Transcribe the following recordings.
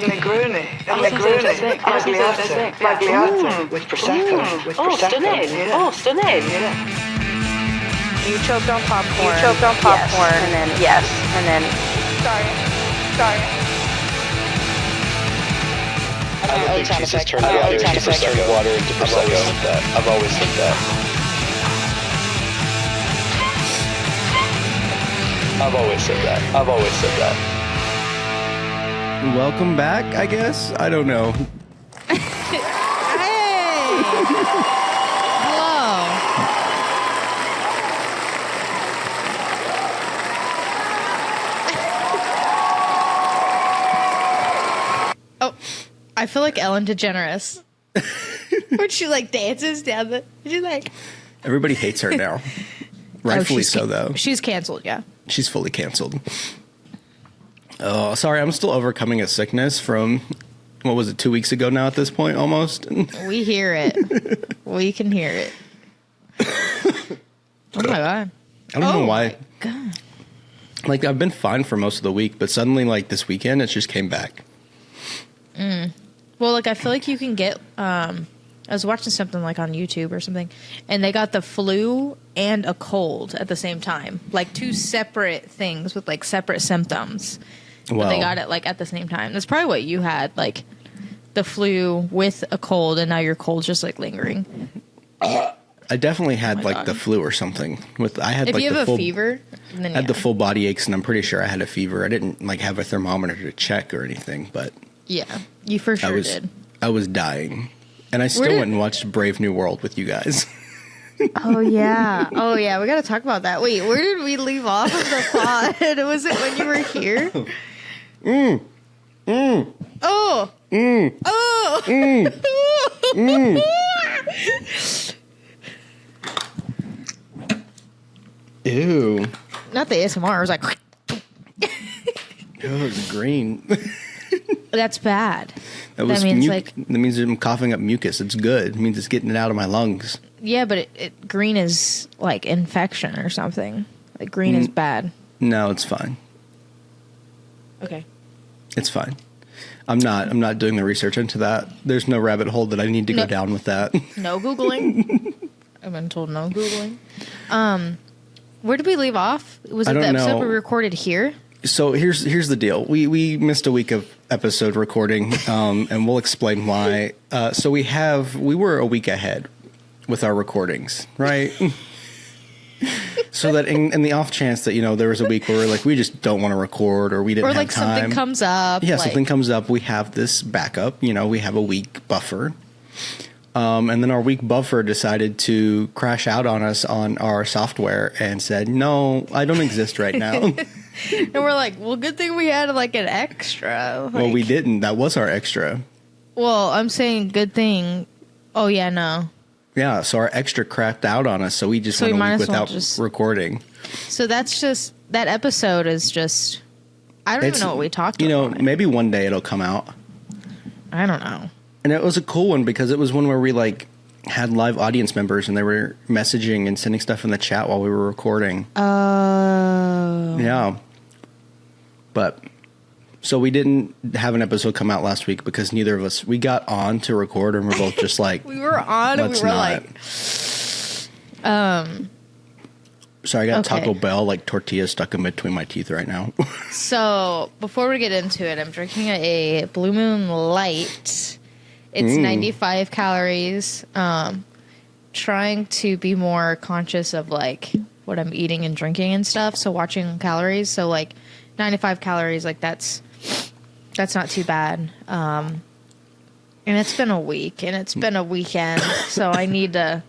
Negroni, Magliato, with Prosecco, Oh, stunning. You choked on popcorn. Yes. And then Sorry. I don't think Jesus turned water into Prosecco. I've always said that. Welcome back, I guess. I don't know. Hey! Hello. Oh, I feel like Ellen DeGeneres. When she like dances down the... She's like... Everybody hates her now. Rightfully so, though. She's canceled, yeah. She's fully canceled. Oh, sorry, I'm still overcoming a sickness from, what was it, 2 weeks ago now at this point, almost? We hear it. We can hear it. Oh, my God. I don't know why. God. Like, I've been fine for most of the week, but suddenly, like, this weekend, it just came back. Well, like, I feel like you can get... I was watching something, like, on YouTube or something, and they got the flu and a cold at the same time. Like, two separate things with, like, separate symptoms. But they got it, like, at the same time. That's probably what you had, like, the flu with a cold, and now your cold's just, like, lingering. I definitely had, like, the flu or something. I had, if like, you have the full, a fever, then I had the full body aches, and I'm pretty sure I had a fever. I didn't, like, have a thermometer to check or anything, but... Yeah, you for sure did. I was dying. And I still went and watched Brave New World with you guys. Oh, yeah. We got to talk about that. Wait, where did we leave off of the pod? Was it when you were here? Ew. Not the ASMR. It was like... It was green. That's bad. That means I'm coughing up mucus. It's good. It means it's getting it out of my lungs. Yeah, but green is like infection or something. Like green is bad. No, it's fine. Okay. It's fine. I'm not doing the research into that. There's no rabbit hole that I need to go down with that. No Googling. I've been told no Googling. Where did we leave off? Was it the episode we recorded here? So here's the deal. We missed a week of episode recording, and we'll explain why. So we were a week ahead with our recordings, right? So that in the off chance that, there was a week where we're like, we just don't want to record, or we didn't have time. Or like something comes up. Yeah, something comes up. We have this backup. We have a week buffer. And then our week buffer decided to crash out on us on our software and said, no, I don't exist right now. And we're like, well, good thing we had like an extra. Well, we didn't. That was our extra. Well, I'm saying good thing. Oh, yeah, no. Yeah, so our extra cracked out on us, so we just went a week without recording. So that's just, that episode is just, I don't even know what we talked about. Maybe one day it'll come out. I don't know. And it was a cool one because it was one where we like had live audience members and they were messaging and sending stuff in the chat while we were recording. Oh. Yeah. But so we didn't have an episode come out last week because neither of us, we got on to record and we're both just like, we were on and we were like, So I got Taco Bell like tortillas stuck in between my teeth right now. So before we get into it, I'm drinking a Blue Moon Light. It's 95 calories. Trying to be more conscious of like what I'm eating and drinking and stuff. So watching calories. So like 95 calories, like that's not too bad. And it's been a week and it's been a weekend. So I need a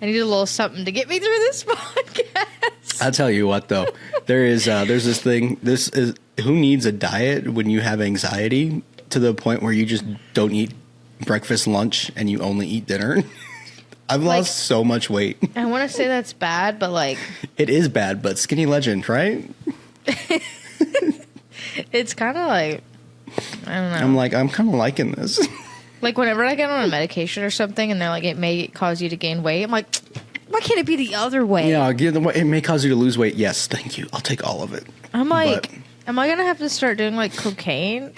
little something to get me through this podcast. I'll tell you what though, there's this thing. This is who needs a diet when you have anxiety to the point where you just don't eat breakfast, lunch, and you only eat dinner. I've lost so much weight. I want to say that's bad, but like it is bad, but skinny legend, right? It's kind of like, I don't know. I'm kind of liking this. Like whenever I get on a medication or something and they're like, it may cause you to gain weight. I'm like, why can't it be the other way? Yeah, it may cause you to lose weight. Yes, thank you. I'll take all of it. I'm like, am I going to have to start doing like cocaine?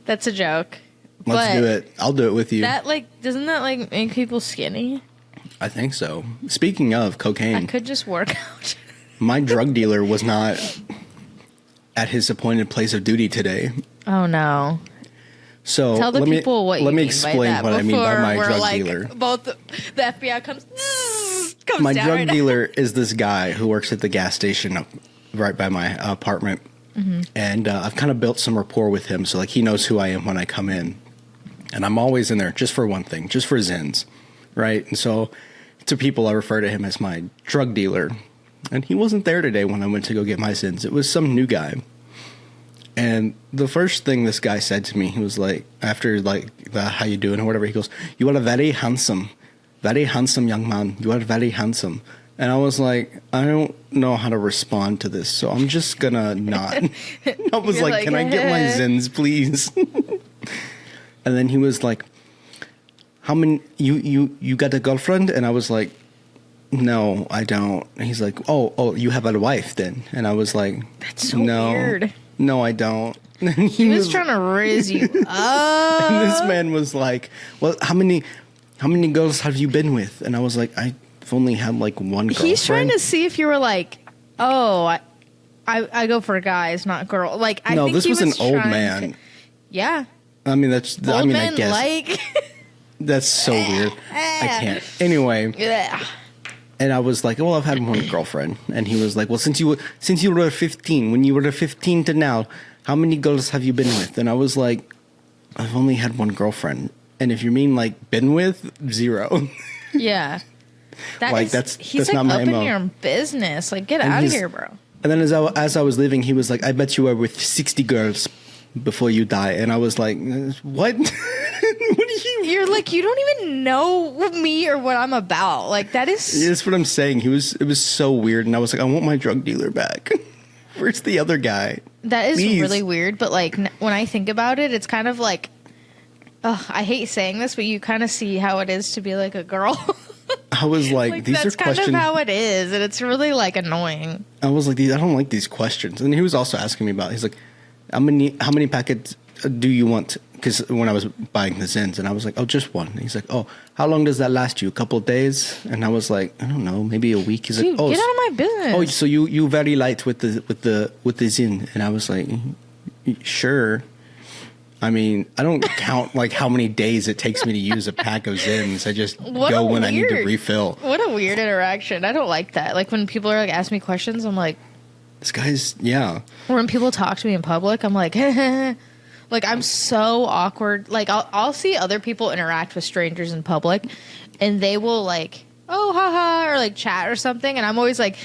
That's a joke. Let's But do it. I'll do it with you. That doesn't that make people skinny? I think so. Speaking of I cocaine, could just work out. my drug dealer was not at his appointed place of duty today. Oh no. So Tell the people what you let me mean explain by that what I mean by before my we're drug like, dealer. Both the FBI comes My down drug right now. dealer is this guy who works at the gas station right by my apartment. Mm-hmm. And I've kind of built some rapport with him. So, like, he knows who I am when I come in. And I'm always in there just for one thing, just for Zins, right? And so, to people, I refer to him as my drug dealer. And he wasn't there today when I went to go get my Zins. It was some new guy. And the first thing this guy said to me, he was like, after, like, the how you doing or whatever, he goes, "You are a very handsome young man. You are very handsome." And I was like, I don't know how to respond to this, so I'm just gonna not. I was You're like, can I get my Zins, please? And then he was like, how many, you got a girlfriend? And I was like, no, I don't. And he's like, oh, you have a wife then? And I was like, That's so no, weird. no, I don't. And He was trying to riz you up. and this man was like, well, how many girls have you been with? And I was like, I've only had like one girlfriend. He's trying to see if you were like, oh, I go for guys, not girl. Like, I no, think this he was an old trying man. to- yeah. I mean, I Old mean, I men guess like. that's so weird. I can't. Anyway, Yeah. and I was like, well, I've had one girlfriend. And he was like, well, since you were 15, when you were 15 to now, how many girls have you been with? And I was like, I've only had one girlfriend. And if you mean like been with, 0. Yeah. Like, that's he's not my like up MO. in your business. Like, get And out of he's- here, bro. And then as I was leaving, he was like, I bet you were with 60 girls before you die. And I was like, what? What are you? You're like, you don't even know me or what I'm about. Like, that is. That's what I'm saying. It was so weird. And I was like, I want my drug dealer back. Where's the other guy? That is Please. really weird. But, like, when I think about it, it's kind of like. I hate saying this, but you kind of see how it is to be like a girl. I was like, Like, these that's are kind questions. of how it is, and it's really like annoying. I was like, I don't like these questions. And he was also asking me about. He's like, how many packets do you want? Because when I was buying the Zins, and I was like, oh, just one. And he's like, oh, how long does that last you? A couple of days? And I was like, I don't know, maybe a week. He's Dude, like, oh, get out of my business. oh, so you very light with the Zin? And I was like, sure. I mean, I don't count like how many days it takes me to use a pack of Zins. I just go when I need to refill. What a weird interaction. I don't like that. Like when people are like asking me questions, I'm like, This guy's, yeah. or when people talk to me in public, I'm like, like I'm so awkward. Like I'll see other people interact with strangers in public, and they will like, oh, haha, or like chat or something, and I'm always like.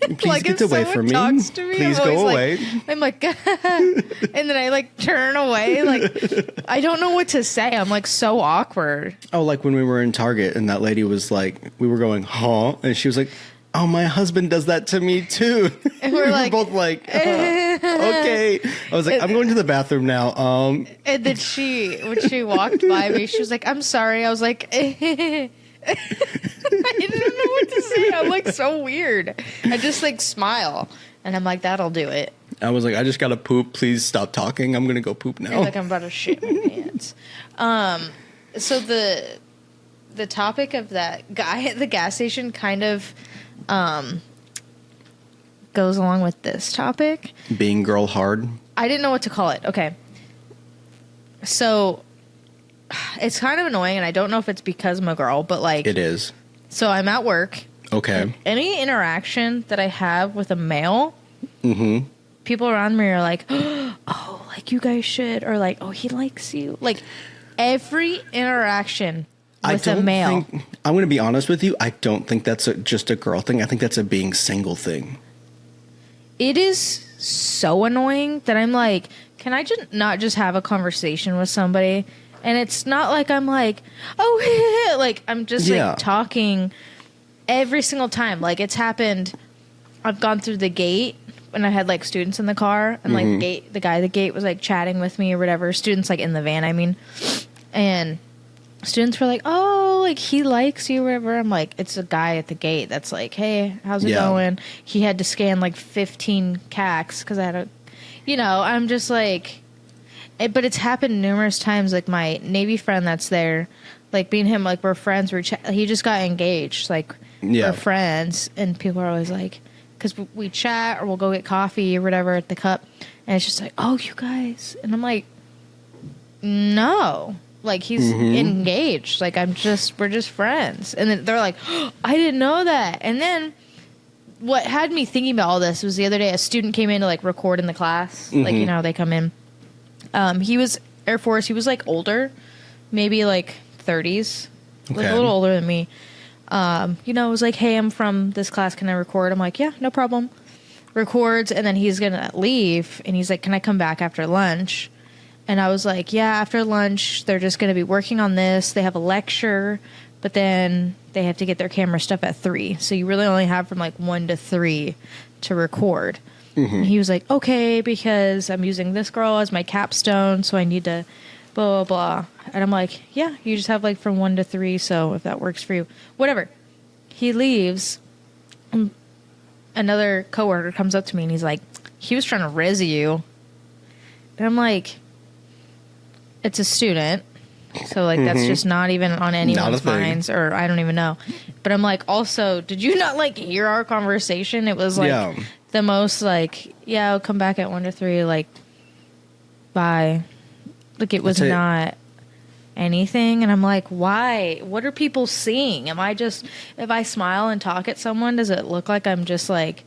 Please like get if away someone from me. talks to me, Please I'm go always away. like, I'm like, and then I like turn away. Like I don't know what to say. I'm like so awkward. Oh, like when we were in Target and that lady was like, we were going, huh? And she was like, oh, my husband does that to me too. And we're we like, were both like, okay. I was like, I'm going to the bathroom now. And then when she walked by me, she was like, I'm sorry. I was like, I didn't know what to say. I'm like so weird. I just like smile and I'm like, that'll do it. I was like, I just got to poop. Please stop talking. I'm going to go poop now. And like I'm about to shit my pants. So the topic of that guy at the gas station kind of goes along with this topic. Being girl hard. I didn't know what to call it. Okay. So it's kind of annoying, and I don't know if it's because I'm a girl, but like It is. So I'm at work. Okay. Any interaction that I have with a male, Mm-hmm. people around me are like, oh, like you guys should, or like, oh, he likes you. Like every interaction with a male. I'm going to be honest with you. I don't think that's just a girl thing. I think that's a being single thing. It is so annoying that I'm like, can I just not just have a conversation with somebody? And it's not like I'm like, oh, like I'm just like talking every single time. Like it's happened. I've gone through the gate and I had like students in the car, and like the guy at the gate was like chatting with me or whatever. Students like in the van, I mean, and students were like, oh, like he likes you or whatever. I'm like, it's a guy at the gate that's like, hey, how's it going? He had to scan like 15 CACs because I had I'm just like, but it's happened numerous times. Like my Navy friend that's there, like me and him, like we're friends. He just got engaged. Like we're friends, and people are always like, because we chat or we'll go get coffee or whatever at the Cup, and it's just like, oh, you guys, and I'm like, no, like he's engaged. Like we're just friends, and then they're like, oh, I didn't know that, and then. What had me thinking about all this was the other day a student came in to like record in the class. Like, they come in. He was Air Force. He was like older, maybe like 30s, like a little older than me. Was like, hey, I'm from this class. Can I record? I'm like, yeah, no problem. Records. And then he's going to leave. And he's like, can I come back after lunch? And I was like, yeah, after lunch, they're just going to be working on this. They have a lecture. But then they have to get their camera stuff at 3. So you really only have from like 1 to 3 to record. And he was like, okay, because I'm using this girl as my capstone. So I need to blah, blah, blah. And I'm like, yeah, you just have like from 1 to 3. So if that works for you, whatever. He leaves. And another coworker comes up to me and he's like, he was trying to res you. And I'm like, it's a student. So, like, that's just not even on anyone's minds, or I don't even know. But I'm like, also, did you not, like, hear our conversation? It was, like, the most, like, yeah, I'll come back at 1 to 3, like, bye. Like, it was not anything. And I'm like, why? What are people seeing? Am I just, if I smile and talk at someone, does it look like I'm just, like,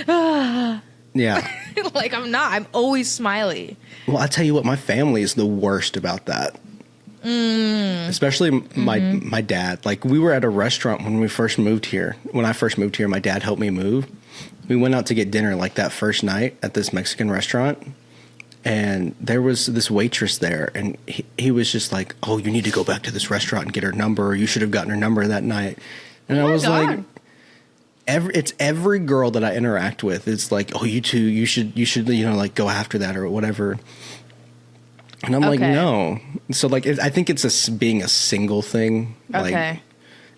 ah? Yeah. Like, I'm not. I'm always smiley. Well, I tell you what, my family is the worst about that. Especially my dad. Like, we were at a restaurant when we first moved here. When I first moved here, my dad helped me move. We went out to get dinner like that first night at this Mexican restaurant, and there was this waitress there, and he was just like, oh, you need to go back to this restaurant and get her number, or you should have gotten her number that night. And I was like, it's every girl that I interact with. It's like, oh, you two, you should like go after that or whatever. And I'm like, no. So, like, I think it's being a single thing. Like,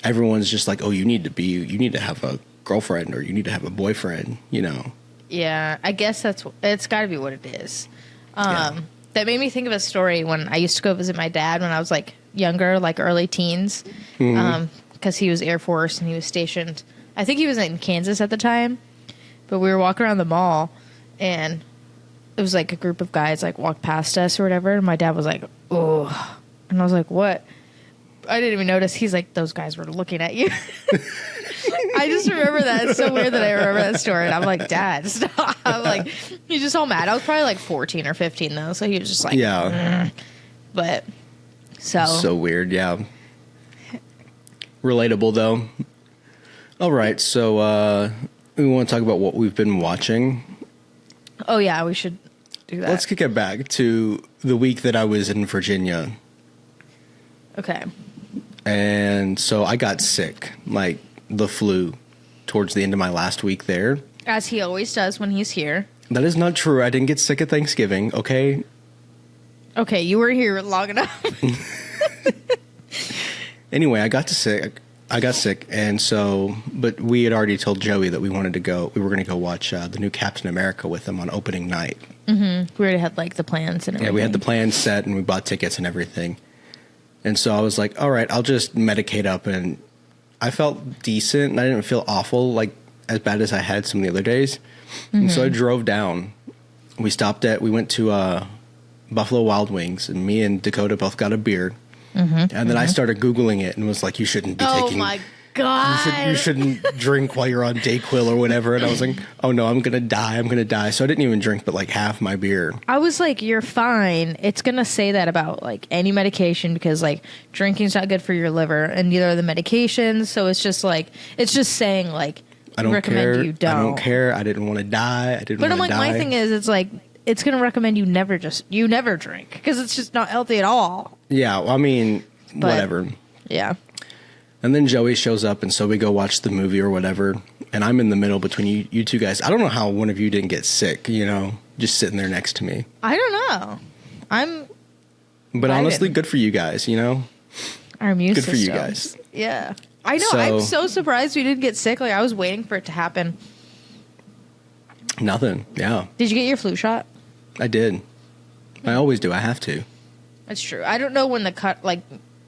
everyone's just like, oh, you need to have a girlfriend or you need to have a boyfriend, Yeah, I guess it's got to be what it is. That made me think of a story when I used to go visit my dad when I was, like, younger, like early teens. Because he was Air Force and he was stationed. I think he was in Kansas at the time. But we were walking around the mall and it was like a group of guys like walked past us or whatever, and my dad was like, oh, and I was like, what? I didn't even notice. He's like, those guys were looking at you. I just remember that. It's so weird that I remember that story, and I'm like, Dad, stop. I'm like, he's just all mad. I was probably like 14 or 15 though, so he was just like, but so weird. Relatable though. All right, so we want to talk about what we've been watching. Oh yeah, we should do that. Let's kick it back to the week that I was in Virginia. Okay. And so I got sick, like the flu, towards the end of my last week there. As he always does when he's here. That is not true. I didn't get sick at Thanksgiving, okay? Okay, you were here long enough. Anyway, I got sick, and so, but we had already told Joey that we were going to go watch the new Captain America with him on opening night. Mm-hmm. We already had, like, the plans and everything. Yeah, we had the plans set, and we bought tickets and everything. And so I was like, all right, I'll just medicate up, and I felt decent, and I didn't feel awful, like, as bad as I had some of the other days. Mm-hmm. And so I drove down. We went to Buffalo Wild Wings, and me and Dakota both got a beer. Mm-hmm. And then I started Googling it and was like, you shouldn't be taking... Oh, my God. You shouldn't drink while you're on Dayquil or whatever. And I was like, oh, no, I'm going to die. So I didn't even drink but, like, half my beer. I was like, you're fine. It's going to say that about, like, any medication because, like, drinking's not good for your liver and neither are the medications. So it's just, like, it's just saying, like, I don't recommend care. You don't. I don't care. I didn't want to die. But I'm like, my thing is, it's like... It's going to recommend you never drink because it's just not healthy at all. Yeah, well, I mean, whatever. Yeah. And then Joey shows up, and so we go watch the movie or whatever. And I'm in the middle between you two guys. I don't know how one of you didn't get sick, just sitting there next to me. I don't know. But honestly, good for you guys, Our immune good systems. for you guys. Yeah. I know. I'm so surprised we didn't get sick. Like, I was waiting for it to happen. Nothing. Yeah, Did you get your flu shot? I did. I always do. I have to. That's true. I don't know when the cut, like...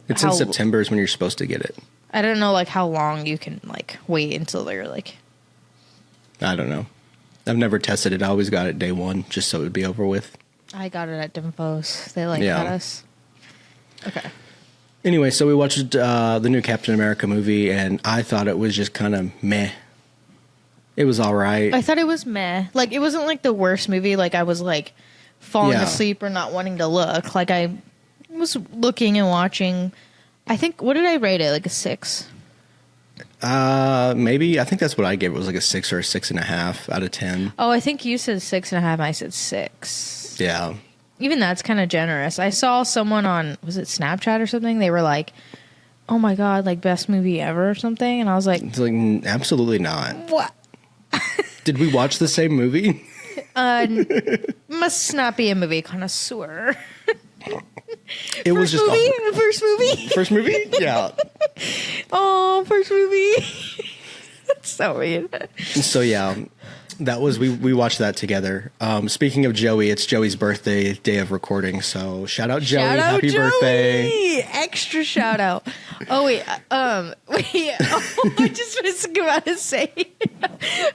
It's in September is when you're supposed to get it. I don't know, like, how long you can, like, wait until they're, like... I don't know. I've never tested it. I always got it day one, just so it would be over with. I got it at Dimpo's. They, like, had us. Okay. Anyway, so we watched the new Captain America movie, and I thought it was just kind of meh. It was all right. I thought it was meh. Like, it wasn't, like, the worst movie. Like, I was, like, falling asleep or not wanting to look. Like, I was looking and watching. I think, what did I rate it? Like a 6? Maybe. I think that's what I gave. It was like a 6 or a 6.5 out of 10. Oh, I think you said 6.5. I said 6. Yeah. Even that's kind of generous. I saw someone on, was it Snapchat or something? They were like, oh my God, like best movie ever or something. And I was like, It's like, absolutely not. What? Did we watch the same movie? Must not be a movie connoisseur. It was just First movie? First movie? Yeah. Oh, first movie. That's so weird. So yeah, that was we watched that together. Speaking of Joey, it's Joey's birthday, day of recording. So shout out Joey, happy birthday! Extra shout out. Oh wait, I just was about to say,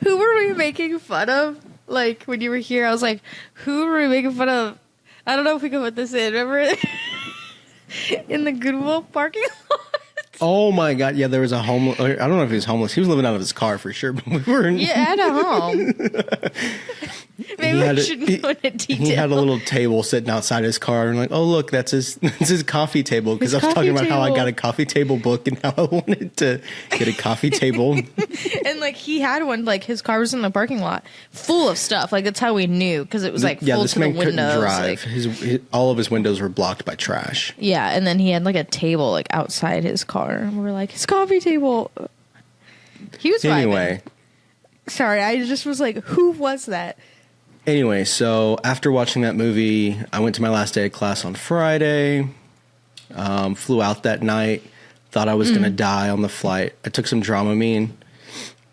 who were we making fun of? Like when you were here, I was like, who were we making fun of? I don't know if we can put this in. Remember in the Goodwill parking lot? Oh my God! Yeah, there was a homeless. I don't know if he was homeless. He was living out of his car for sure. But we were at a home. Maybe we shouldn't go into detail. He had a little table sitting outside his car, and like, oh look, that's his coffee table. Because I was talking about how I got a coffee table book and how I wanted to get a coffee table. And like he had one, like his car was in the parking lot, full of stuff. Like that's how we knew because it was like full this to man the windows. couldn't drive. Like, all of his windows were blocked by trash. Yeah, and then he had like a table like outside his car, and we were like, his coffee table. He was vibing. Anyway. Sorry, I just was like, who was that? Anyway, so after watching that movie, I went to my last day of class on Friday, flew out that night, thought I was going to die on the flight. I took some Dramamine,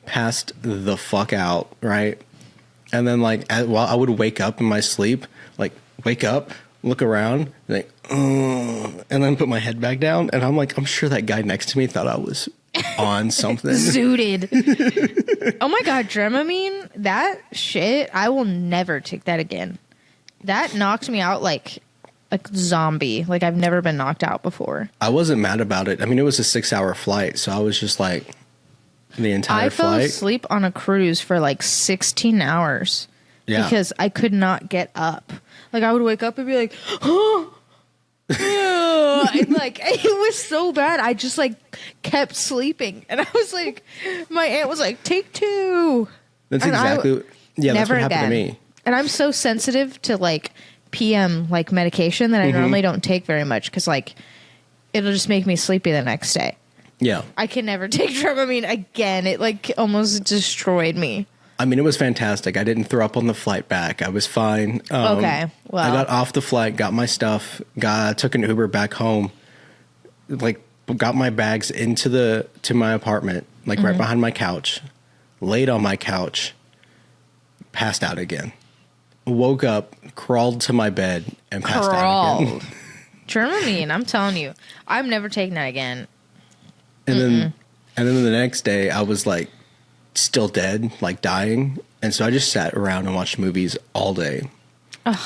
passed the fuck out, right? And then, like, while I would wake up in my sleep, like, wake up, look around, like, and then put my head back down, and I'm like, I'm sure that guy next to me thought I was on something. Zooted. Oh my God, Dramamine, that shit, I will never take that again. That knocked me out like a zombie. Like I've never been knocked out before. I wasn't mad about it. I mean, it was a 6-hour flight, so I was just like, the entire flight. I fell asleep on a cruise for like 16 hours because I could not get up. Like I would wake up and be like, oh, and like it was so bad. I just like kept sleeping, and I was like, my aunt was like, "Take 2." That's and exactly that's what happened again. to me. And I'm so sensitive to like PM like medication that I normally don't take very much because like it'll just make me sleepy the next day. Yeah, I can never take Dramamine again. It like almost destroyed me. I mean, it was fantastic. I didn't throw up on the flight back. I was fine. Okay, well, I got off the flight, got my stuff, took an Uber back home, like got my bags to my apartment, like right behind my couch, laid on my couch, passed out again. Woke up, crawled to my bed, and passed out again. Dramamine, I'm telling you, I'm never taking that again. And then the next day, I was like, still dead, like dying, and so I just sat around and watched movies all day,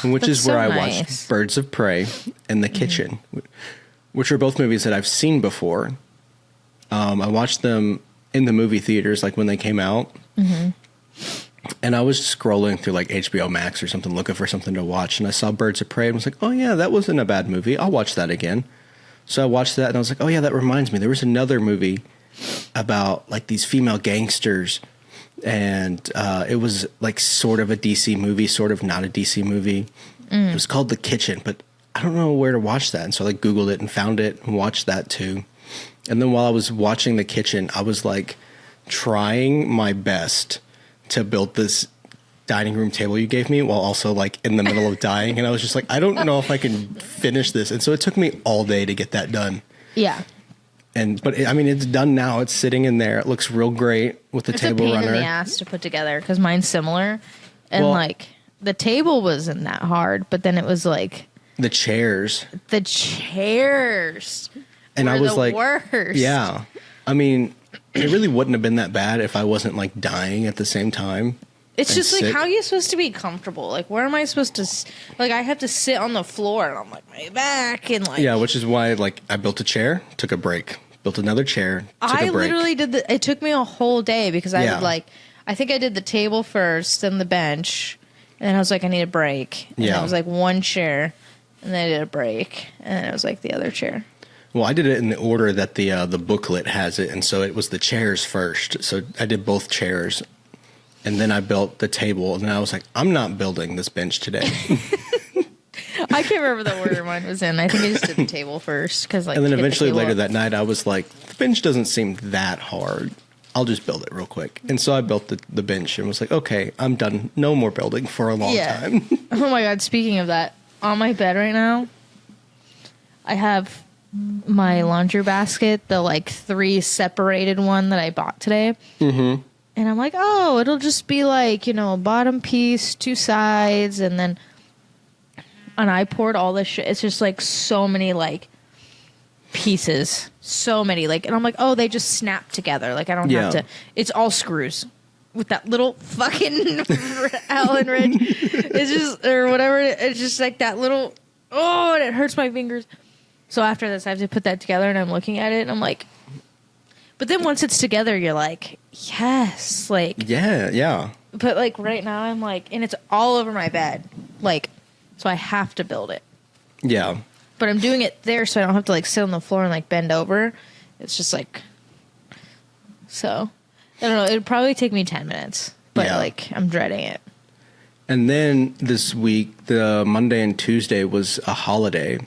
which is where I watched Birds of Prey and The Kitchen, which are both movies that I've seen before. I watched them in the movie theaters, like when they came out, and I was scrolling through like HBO Max or something, looking for something to watch, and I saw Birds of Prey and was like, oh yeah, that wasn't a bad movie. I'll watch that again. So I watched that and I was like, oh yeah, that reminds me, there was another movie about like these female gangsters, and it was like sort of a DC movie, sort of not a DC movie. It was called The Kitchen, but I don't know where to watch that, and so I like Googled it and found it and watched that too. And then while I was watching The Kitchen, I was like trying my best to build this dining room table you gave me while also like in the middle of dying, and I was just like, I don't know if I can finish this, and so it took me all day to get that done. But I mean, it's done now. It's sitting in there. It looks real great with the table runner. It's a pain in the ass to put together because mine's similar, And Well- like the table wasn't that hard, but then it was like The chairs. the chairs. And I were was the like, worst. yeah. I mean, it really wouldn't have been that bad if I wasn't like dying at the same time. It's and just like, sick. how are you supposed to be comfortable? Like, where am I supposed to, like, I have to sit on the floor and I'm like, my back and like. Yeah, which is why like I built a chair, took a break, built another chair, took I a break. literally did it took me a whole day because I Yeah. did like, I think I did the table first, then the bench, and then I was like, I need a break. And Yeah. it was like one chair, and then I did a break, and then it was like the other chair. Well, I did it in the order that the booklet has it, and so it was the chairs first. So I did both chairs, and then I built the table, and then I was like, I'm not building this bench today. I can't remember the order mine was in. I think I just did the table first because like. And then to get the eventually table later up. that night, I was like, the bench doesn't seem that hard. I'll just build it real quick. And so I built the bench and was like, okay, I'm done. No more building for a long time. Oh my god! Speaking of that, on my bed right now, I have my laundry basket, the like 3 separated one that I bought today. Mm-hmm. And I'm like, oh, it'll just be like, you know, a bottom piece, 2 sides, and then. And I poured all this shit. It's just like so many like pieces, so many like, and I'm like, oh, they just snap together. Like I don't have Yeah. to. It's all screws with that little fucking Allen wrench. It's just or whatever. It's just like that little. Oh, and it hurts my fingers. So after this, I have to put that together, and I'm looking at it, and I'm like. But then once it's together, you're like, yes, like. Yeah. But like right now, I'm like, and it's all over my bed, like. So I have to build it. Yeah. But I'm doing it there so I don't have to like sit on the floor and like bend over. It's just like so I don't know, it'd probably take me 10 minutes. But Yeah. like I'm dreading it. And then this week, the Monday and Tuesday was a holiday.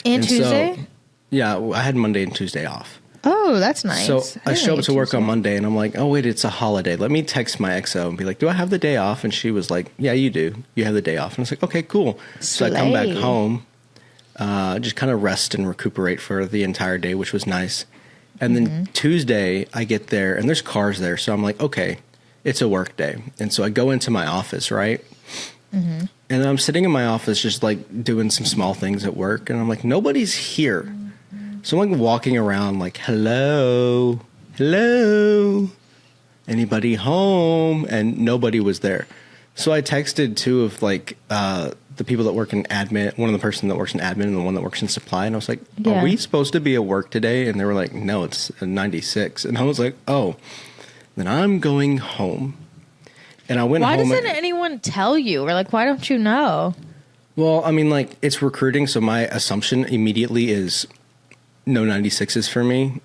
And Tuesday? So, yeah, I had Monday and Tuesday off. Oh, that's nice. So I didn't show up think to work Tuesday. on Monday and I'm like, oh, wait, it's a holiday. Let me text my XO and be like, do I have the day off? And she was like, yeah, you do. You have the day off. And I was like, okay, cool. So I come back Slay. home, just kind of rest and recuperate for the entire day, which was nice. And then Tuesday I get there and there's cars there. So I'm like, okay, it's a work day. And so I go into my office, right? And I'm sitting in my office just like doing some small things at work. And I'm like, nobody's here. So I'm like walking around like, hello, anybody home? And nobody was there. So I texted 2 of like the people that work in admin, one of the person that works in admin and the one that works in supply. And I was like, Yeah. are we supposed to be at work today? And they were like, no, it's a 96. And I was like, oh, then I'm going home. And I went Why home. doesn't anyone tell you? Or like why don't you know? Well, I mean, like, it's recruiting, so my assumption immediately is no 96s for me.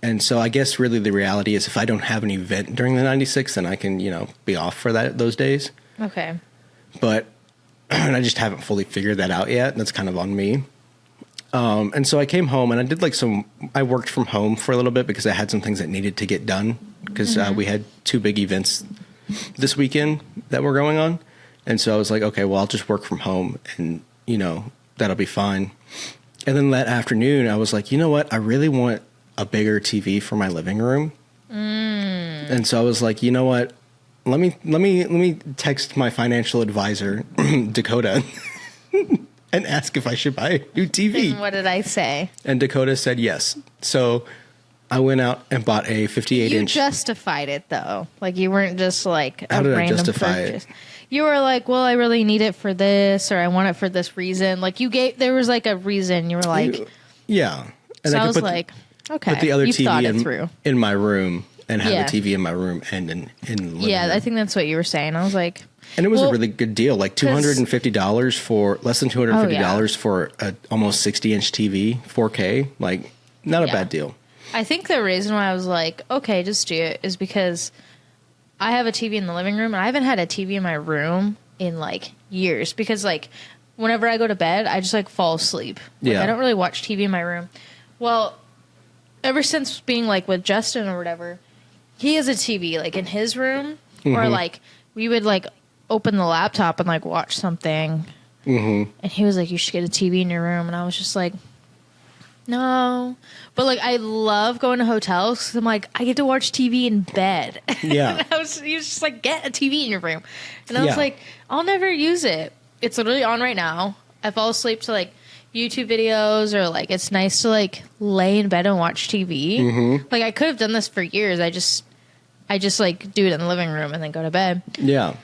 And so I guess really the reality is if I don't have an event during the 96, then I can, you know, be off for those days. Okay. But I just haven't fully figured that out yet. That's kind of on me. And so I came home and I did like I worked from home for a little bit because I had some things that needed to get done because we had 2 big events this weekend that were going on. And so I was like, okay, well, I'll just work from home and, you know, that'll be fine. And then that afternoon, I was like, you know what? I really want a bigger TV for my living room. And so I was like, you know what? Let me text my financial advisor, Dakota, and ask if I should buy a new TV. And what did I say? And Dakota said yes. So I went out and bought a 58-inch. You justified it though. Like you weren't just like How a did I random justify it? purchase. You were like, well, I really need it for this, or I want it for this reason. Like there was like a reason. You were like, Yeah. And so I could was put, like, okay, put the other you thought it TV through. in my room and have Yeah. the TV in my room and in the living Yeah, room. I think that's what you were saying. I was like, And it was well, a really good deal, like $250 for less than $250 for a almost 60-inch TV, 4K. Like, not a Yeah. bad deal. I think the reason why I was like, okay, just do it is because I have a TV in the living room and I haven't had a TV in my room in like years because like whenever I go to bed, I just like fall asleep. Like, Yeah. I don't really watch TV in my room. Well, ever since being like with Justin or whatever, he has a TV like in his room or like we would like open the laptop and like watch something. And he was like, you should get a TV in your room. And I was just like, No, but like I love going to hotels 'cause I'm like I get to watch TV in bed. Yeah. And he was just like, get a TV in your room, and I was Yeah. like, I'll never use it. It's literally on right now. I fall asleep to like YouTube videos, or like it's nice to like lay in bed and watch TV. Mm-hmm. Like I could have done this for years. I just like do it in the living room and then go to bed. Yeah.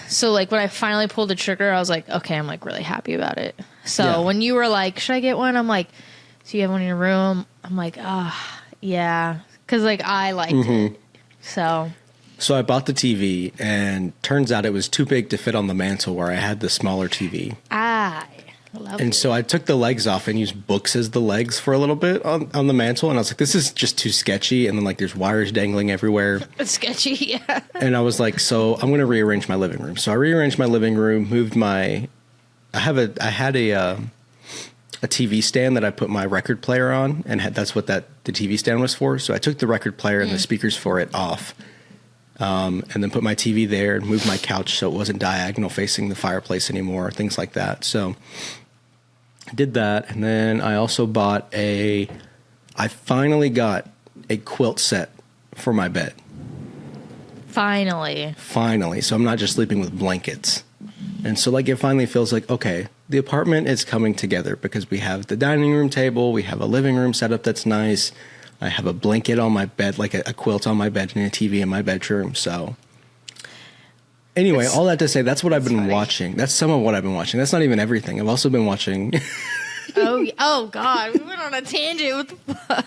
So like when I finally pulled the trigger, I was like, okay, I'm like really happy about it. So Yeah. when you were like, should I get one? I'm like, so you have one in your room? I'm like, yeah, because like I liked it. So So I bought the TV, and turns out it was too big to fit on the mantle where I had the smaller TV. I love And it. so I took the legs off and used books as the legs for a little bit on the mantle. And I was like, this is just too sketchy. And then like there's wires dangling everywhere. It's sketchy. Yeah. And I was like, so I'm going to rearrange my living room. So I rearranged my living room, moved my, I had a TV stand that I put my record player on, and that's what the TV stand was for. So I took the record player and the speakers for it off. And then put my TV there and moved my couch so it wasn't diagonal facing the fireplace anymore, things like that. So I did that. And then I also I finally got a quilt set for my bed. Finally. So I'm not just sleeping with blankets. And so like it finally feels like, okay, the apartment is coming together because we have the dining room table, we have a living room setup that's nice. I have a blanket on my bed, like a quilt on my bed, and a TV in my bedroom. So anyway, all that to say, that's what I've been watching. That's some of what I've been watching. That's not even everything. I've also been watching. Oh God, we went on a tangent. What the fuck?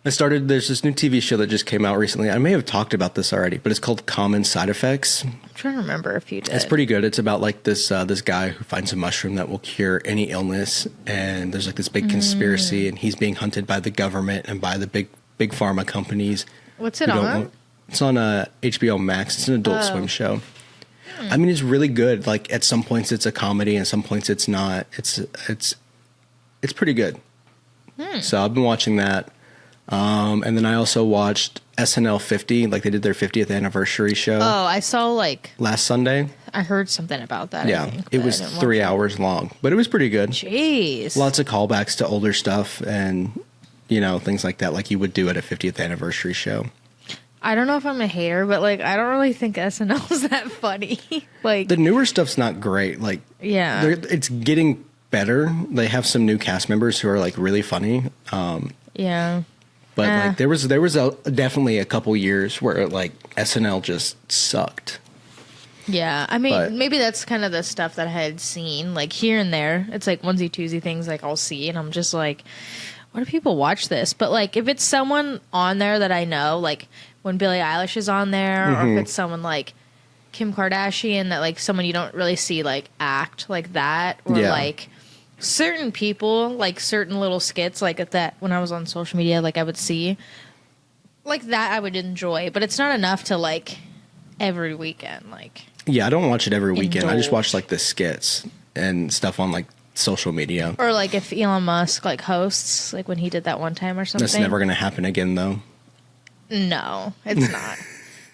There's this new TV show that just came out recently. I may have talked about this already, but it's called Common Side Effects. I'm trying to remember if you did. It's pretty good. It's about like this guy who finds a mushroom that will cure any illness, and there's like this big conspiracy, and he's being hunted by the government and by the big pharma companies. What's it on? It's on HBO Max. It's an Adult Swim show. I mean, it's really good. Like at some points it's a comedy, and some points it's not. It's pretty good. So I've been watching that. And then I also watched SNL 50, like they did their 50th anniversary show. Oh, I saw like last Sunday. I heard something about that. Yeah, I think, it but was I didn't watch 3 hours long, but it was pretty good. Jeez. Lots of callbacks to older stuff and, things like that, like you would do at a 50th anniversary show. I don't know if I'm a hater, but like I don't really think SNL is that funny. Like The newer stuff's not great. Like, yeah, it's getting better. They have some new cast members who are like really funny. yeah. But like there was definitely a couple years where like SNL just sucked. Yeah, I mean, But- maybe that's kind of the stuff that I had seen, like here and there. It's like onesie twosie things like I'll see, and I'm just like, why do people watch this? But like, if it's someone on there that I know, like when Billie Eilish is on there, or if it's someone like Kim Kardashian, that like someone you don't really see like act like that, or Yeah. like certain people, like certain little skits, like at that when I was on social media, like I would see like that I would enjoy, but it's not enough to like every weekend, like. Yeah, I don't watch it every weekend. I just Indulge. watch like the skits and stuff on like social media. Or like if Elon Musk like hosts, like when he did that one time or something. That's never going to happen again, though. No, it's not.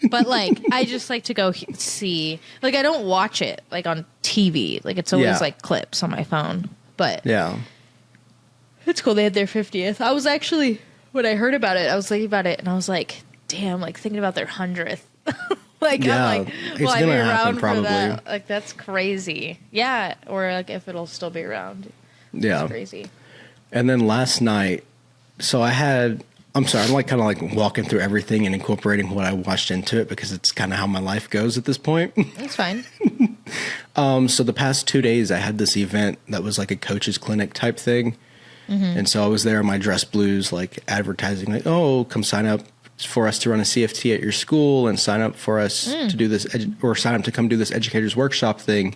But like I just like to go see. Like I don't watch it like on TV. Like it's always Yeah. like clips on my phone. But Yeah. it's cool. They had their 50th. I was actually when I heard about it, I was thinking about it, and I was like, damn, like thinking about their 100th. Like Yeah, I'm like, it's will I be gonna happen around for probably. that? Like that's crazy. Yeah, or like if it'll still be around. Yeah. It's crazy. And then last night, so I'm like kind of like walking through everything and incorporating what I watched into it because it's kind of how my life goes at this point. It's fine. So the past 2 days I had this event that was like a coach's clinic type thing. And so I was there in my dress blues, like advertising like, oh, come sign up for us to run a CFT at your school and sign up for us to do this or sign up to come do this educators workshop thing,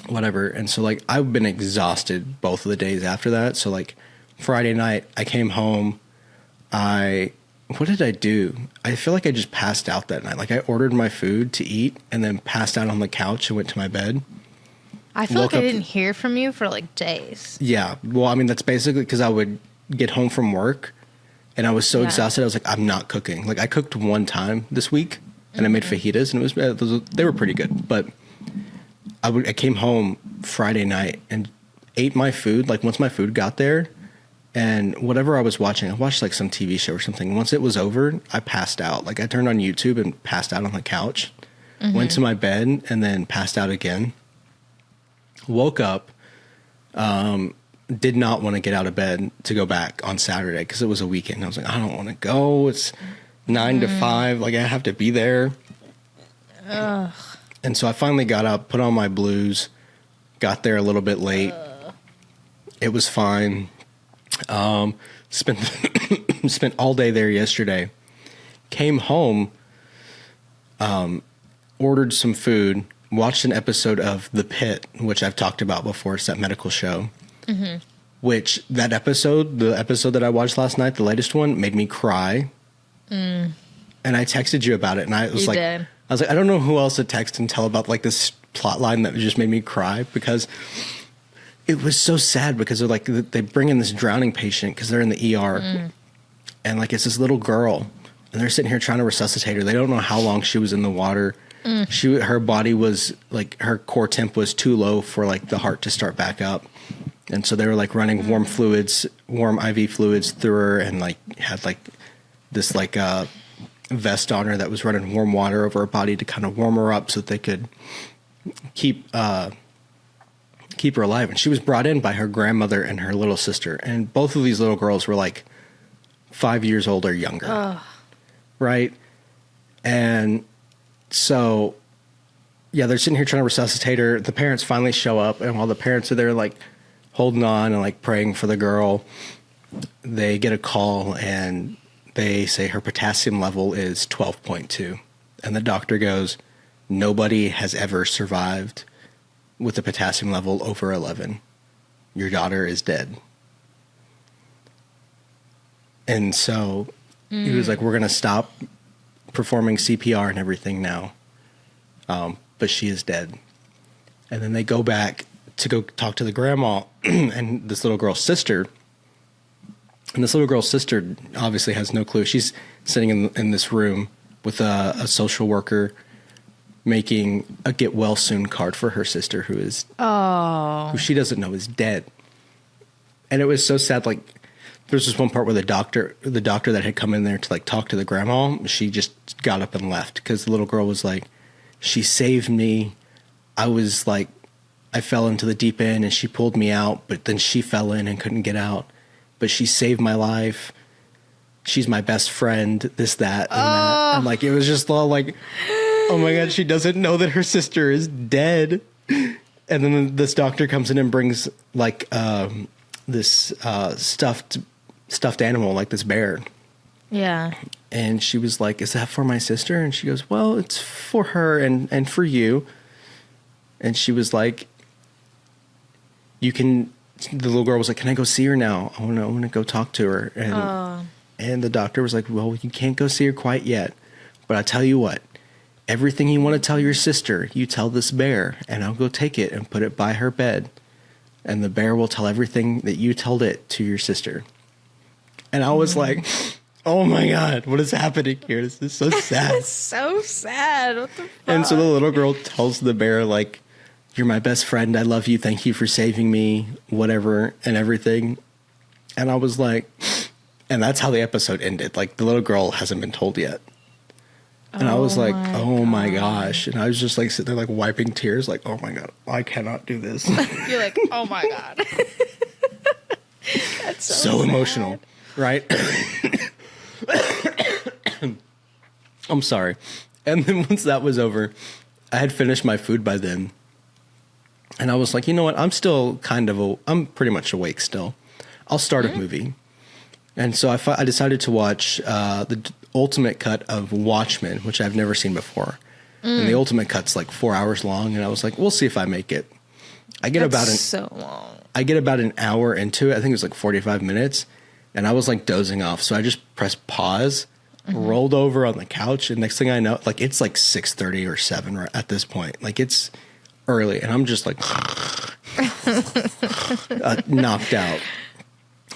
whatever. And so like I've been exhausted both of the days after that. So like Friday night I came home. What did I do? I feel like I just passed out that night. Like I ordered my food to eat and then passed out on the couch and went to my bed. I feel Woke like I up- didn't hear from you for like days. Yeah. Well, I mean, that's basically because I would get home from work and I was so Yeah. exhausted. I was like, I'm not cooking. Like I cooked one time this week and I made fajitas and they were pretty good. But I came home Friday night and ate my food, like once my food got there, and whatever I was watching, I watched like some TV show or something. Once it was over, I passed out. Like I turned on YouTube and passed out on the couch, went to my bed, and then passed out again. Woke up, did not want to get out of bed to go back on Saturday because it was a weekend. I was like, I don't want to go. It's 9 to 5. Like I have to be there. Ugh. And so I finally got up, put on my blues, got there a little bit late. It was fine. Spent all day there yesterday. Came home, ordered some food, watched an episode of The Pit, which I've talked about before. It's that medical show. Mm-hmm. Which the episode that I watched last night, the latest one, made me cry. And I texted you about it, and I was I don't know who else to text and tell about like this plot line that just made me cry, because it was so sad, because they're like, they bring in this drowning patient because they're in the ER, and like it's this little girl, and they're sitting here trying to resuscitate her. They don't know how long she was in the water. Her body was like, her core temp was too low for like the heart to start back up. And so they were like running warm IV fluids through her, and like had like this like vest on her that was running warm water over her body to kind of warm her up so that they could keep her alive. And she was brought in by her grandmother and her little sister. And both of these little girls were like 5 years old or younger. Oh. Right? And so, yeah, they're sitting here trying to resuscitate her. The parents finally show up, and while the parents are there like holding on and like praying for the girl, they get a call and they say her potassium level is 12.2. And the doctor goes, nobody has ever survived with a potassium level over 11. Your daughter is dead. And so he was like, we're going to stop performing CPR and everything now. But she is dead. And then they go back to go talk to the grandma and this little girl's sister. And this little girl's sister obviously has no clue. She's sitting in this room with a social worker making a get well soon card for her sister who she doesn't know is dead. And it was so sad. Like there's this one part where the doctor that had come in there to like talk to the grandma, she just got up and left because the little girl was like, she saved me. I was like, I fell into the deep end and she pulled me out, but then she fell in and couldn't get out. But she saved my life. She's my best friend, this, that, and that. And like, it was just all like, oh my God, she doesn't know that her sister is dead. And then this doctor comes in and brings like this stuffed animal, like this bear. Yeah. And she was like, is that for my sister? And she goes, well, it's for her and for you. And she was like, the little girl was like, can I go see her now? I want to go talk to her. And the doctor was like, well, you can't go see her quite yet. But I tell you what, everything you want to tell your sister, you tell this bear, and I'll go take it and put it by her bed. And the bear will tell everything that you told it to your sister. And I was like, oh my God, what is happening here? This is so sad. It's so sad. What the fuck? And so the little girl tells the bear, like, you're my best friend. I love you. Thank you for saving me, whatever, and everything. And I was like, and that's how the episode ended. Like, the little girl hasn't been told yet. And I was like, oh my gosh. And I was just like sitting there, like wiping tears, like, oh my God, I cannot do this. You're like, oh my God. That's so emotional, right? I'm sorry. And then once that was over, I had finished my food by then. And I was like, you know what? I'm still I'm pretty much awake still. I'll start a movie. And so I decided to watch the ultimate cut of Watchmen, which I've never seen before. And the ultimate cut's like 4 hours long. And I was like, we'll see if I make it. So long. I get about an hour into it. I think it was like 45 minutes. And I was like dozing off. So I just pressed pause, rolled over on the couch. And next thing I know, like it's like 6:30 or 7 right at this point. Like it's early. And I'm just like knocked out.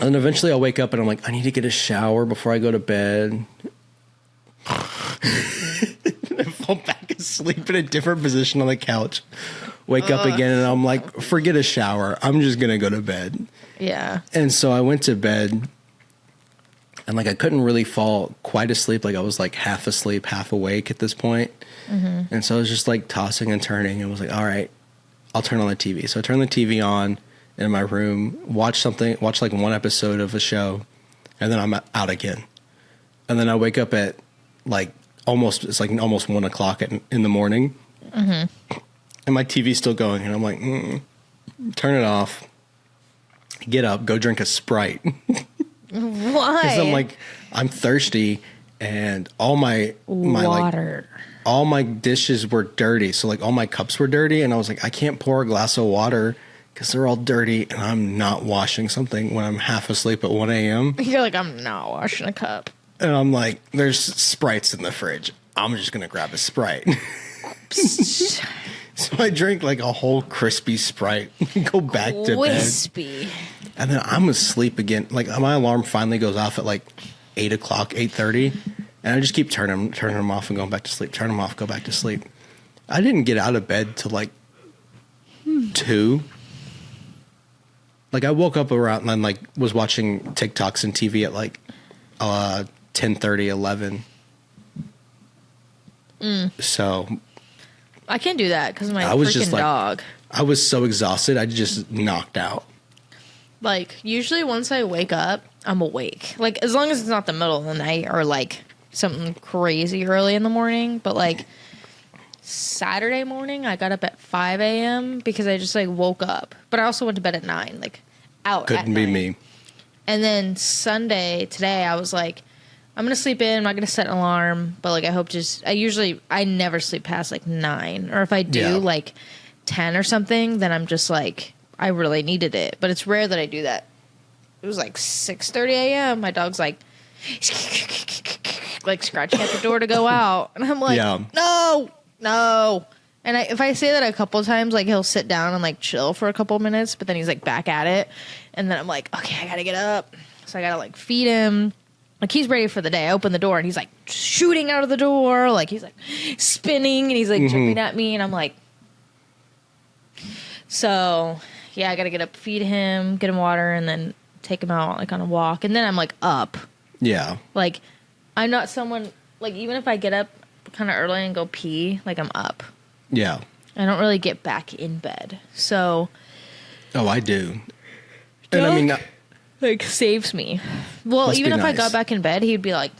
And eventually I'll wake up and I'm like, I need to get a shower before I go to bed. I fall back asleep in a different position on the couch. wake up again, and I'm like, forget a shower. I'm just going to go to bed. Yeah. And so I went to bed, and like I couldn't really fall quite asleep. Like I was like half asleep, half awake at this point. And so I was just like tossing and turning, and was like, all right, I'll turn on the TV. So I turned the TV on in my room, watch like one episode of a show, and then I'm out again. And then I wake up at like almost 1 o'clock in the morning. And my TV's still going, and I'm like, turn it off, get up, go drink a Sprite. Why? Because I'm thirsty, and all my water. All my dishes were dirty. So like all my cups were dirty, and I was like, I can't pour a glass of water because they're all dirty, and I'm not washing something when I'm half asleep at 1 a.m. You're like, I'm not washing a cup. And I'm like, there's Sprites in the fridge. I'm just going to grab a Sprite. So I drink like a whole crispy Sprite, go back to Wispy. bed. And then I'm asleep again. Like my alarm finally goes off at like 8 o'clock, 8:30. And I just keep turning them off and going back to sleep. Turn them off, go back to sleep. I didn't get out of bed till like 2. Like I woke up around and like was watching TikToks and TV at like 10:30, 11. So I can't do that because of my I was freaking just like, dog. I was so exhausted. I just knocked out. Like, usually once I wake up, I'm awake. Like, as long as it's not the middle of the night or, like, something crazy early in the morning. But, like, Saturday morning, I got up at 5 a.m. because I just, like, woke up. But I also went to bed at 9, like, out Couldn't at be 9. me. And then Sunday, today, I was like, I'm going to sleep in. I'm not going to set an alarm. But, like, I never sleep past, like, 9. Or if I do, like, 10 or something, then I'm just, like, I really needed it. But it's rare that I do that. It was, like, 6:30 a.m. My dog's, like scratching at the door to go out. And I'm like, no. And if I say that a couple of times, like, he'll sit down and, like, chill for a couple of minutes. But then he's, like, back at it. And then I'm like, okay, I got to get up. So I got to, like, feed him. Like, he's ready for the day. I open the door, and he's, like, shooting out of the door. Like, he's, like, spinning, and he's, like, jumping at me. And I'm like... So, yeah, I got to get up, feed him, get him water, and then take him out, like, on a walk. And then I'm, like, up. Yeah. Like, I'm not someone... Like, even if I get up kind of early and go pee, like, I'm up. Yeah. I don't really get back in bed. So... Oh, I do. And I mean... Like, saves me. Well, Must even be if I nice. got back in bed, he'd be like,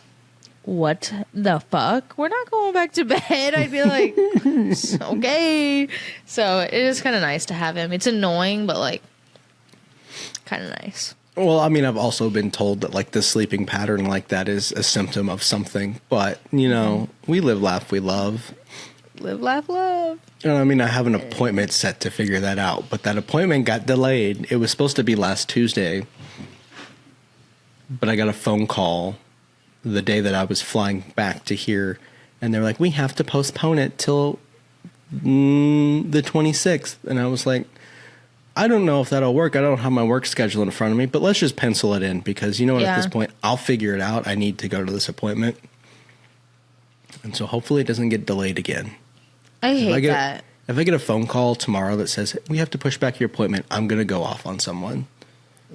what the fuck? We're not going back to bed. I'd be like, okay. So it is kind of nice to have him. It's annoying, but, like, kind of nice. Well, I mean, I've also been told that, like, the sleeping pattern like that is a symptom of something. But, you know, we live, laugh, we love. Live, laugh, love. And I mean, I have an appointment set to figure that out. But that appointment got delayed. It was supposed to be last Tuesday. But I got a phone call the day that I was flying back to here. And they're like, we have to postpone it till the 26th. And I was like, I don't know if that'll work. I don't have my work schedule in front of me. But let's just pencil it in. Because you know what, at this point, I'll figure it out. I need to go to this appointment. And so hopefully it doesn't get delayed again. I hate that. If I get a phone call tomorrow that says, we have to push back your appointment, I'm going to go off on someone.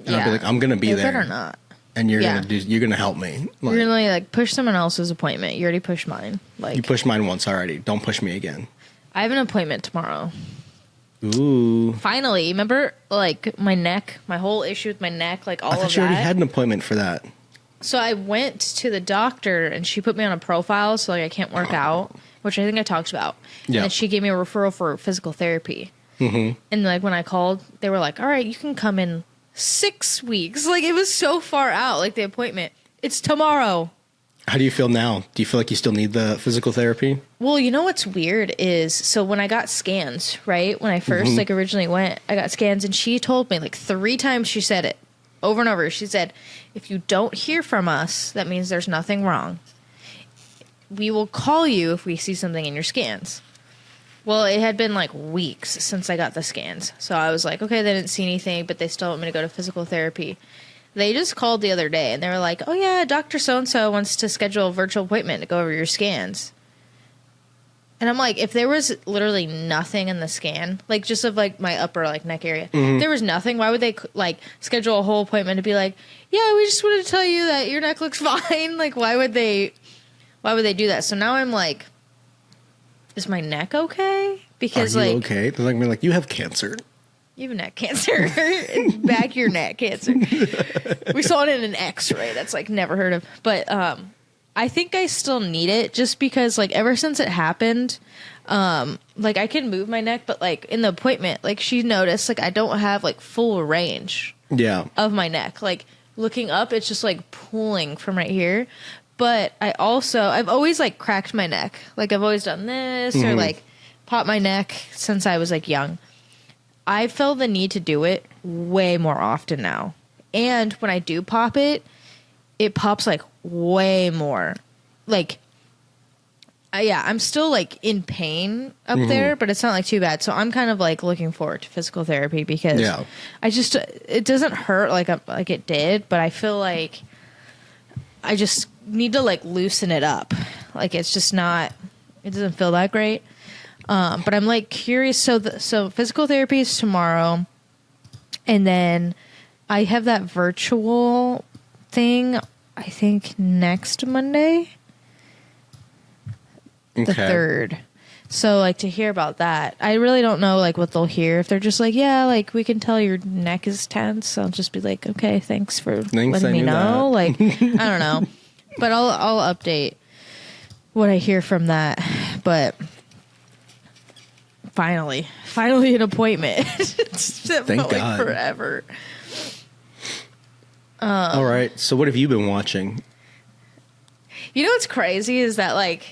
And I'll be like, I'm going to be there. better not. And you're gonna help me. Like, You're gonna like push someone else's appointment. You already pushed mine. Like, you pushed mine once already. Don't push me again. I have an appointment tomorrow. Ooh. Finally, remember, like, my neck, my whole issue with my neck, like, all I of thought you that. already had an appointment for that. So I went to the doctor, and she put me on a profile, so, like, I can't work out, which I think I talked about. Yeah. And then she gave me a referral for physical therapy. Mm-hmm. And, like, when I called, they were like, all right, you can come in 6 weeks. Like, it was so far out, like, the appointment. It's tomorrow. How do you feel now? Do you feel like you still need the physical therapy? Well, you know what's weird is, so when I got scans, right? When I first, like, originally went, I got scans, and she told me, like, 3 times she said it. Over and over. She said, if you don't hear from us, that means there's nothing wrong. We will call you if we see something in your scans. Well, it had been, like, weeks since I got the scans. So I was like, okay, they didn't see anything, but they still want me to go to physical therapy. They just called the other day, and they were like, oh, yeah, Dr. So-and-so wants to schedule a virtual appointment to go over your scans. And I'm like, if there was literally nothing in the scan, like just of like my upper like neck area, if there was nothing, why would they like schedule a whole appointment to be like, yeah, we just wanted to tell you that your neck looks fine? Like, why would they do that? So now I'm like, is my neck okay? Because Are you like, okay? They're like, you have cancer. you have neck cancer, back of your neck cancer. We saw it in an X-ray. That's like never heard of, but I think I still need it just because like ever since it happened, like I can move my neck, but like in the appointment, like she noticed like I don't have like full range of my neck. Like looking up, it's just like pulling from right here. But I've always like cracked my neck. Like I've always done this or like popped my neck since I was like young. I feel the need to do it way more often now. And when I do pop it, it pops like way more. Like, yeah, I'm still like in pain up there, but it's not like too bad. So I'm kind of like looking forward to physical therapy because it doesn't hurt like it did, but I feel like I just need to like loosen it up. Like it's just not, it doesn't feel that great. But I'm like curious. So physical therapy is tomorrow, and then I have that virtual thing, I think next Monday, the 3rd. So like to hear about that, I really don't know like what they'll hear. If they're just like, yeah, like we can tell your neck is tense, I'll just be like, okay, thanks for letting me know. Like I don't know, but I'll update what I hear from that. But finally an appointment. Thank God. Forever. All right. So what have you been watching? You know what's crazy is that like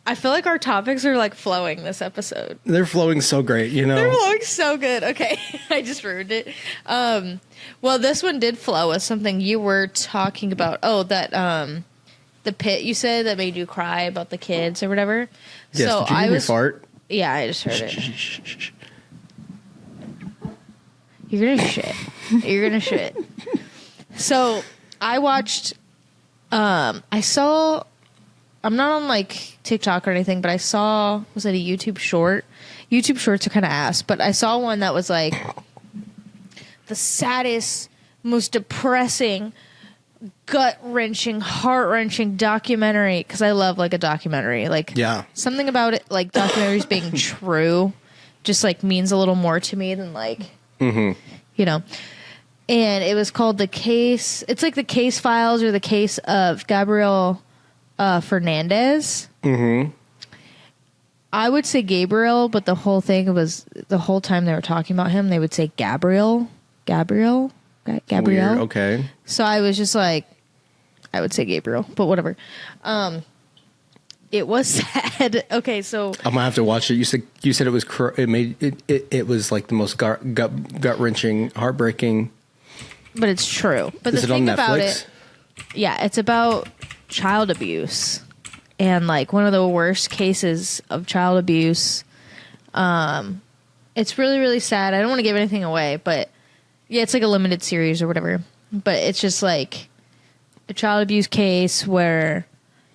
I feel like our topics are like flowing this episode. They're flowing so great, you know. They're flowing so good. Okay, I just ruined it. Well, this one did flow with something you were talking about. Oh, that the pit you said that made you cry about the kids or whatever. Yes. So Did you hear me fart? Yeah, I just heard it. You're gonna shit. You're gonna shit. So I watched. I saw. I'm not on like TikTok or anything, but I saw. Was it a YouTube short? YouTube shorts are kind of ass, but I saw one that was like the saddest, most depressing, gut wrenching, heart wrenching documentary. Because I love like a documentary. Like something about it, like documentaries being true, just like means a little more to me than like you know. And it was called The Case. It's like The Case Files or The Case of Gabriel Fernandez. I would say Gabriel, but the whole thing was, the whole time they were talking about him, they would say Gabriel. Weird, okay. So I was just like, I would say Gabriel, but whatever. It was sad. Okay, so I'm gonna have to watch it. You said it was it was like the most gut wrenching, heartbreaking. But it's true. But Is the it on thing Netflix? about it, yeah, it's about child abuse and like one of the worst cases of child abuse. It's really, really sad. I don't want to give anything away, but yeah, it's like a limited series or whatever. But it's just like a child abuse case where,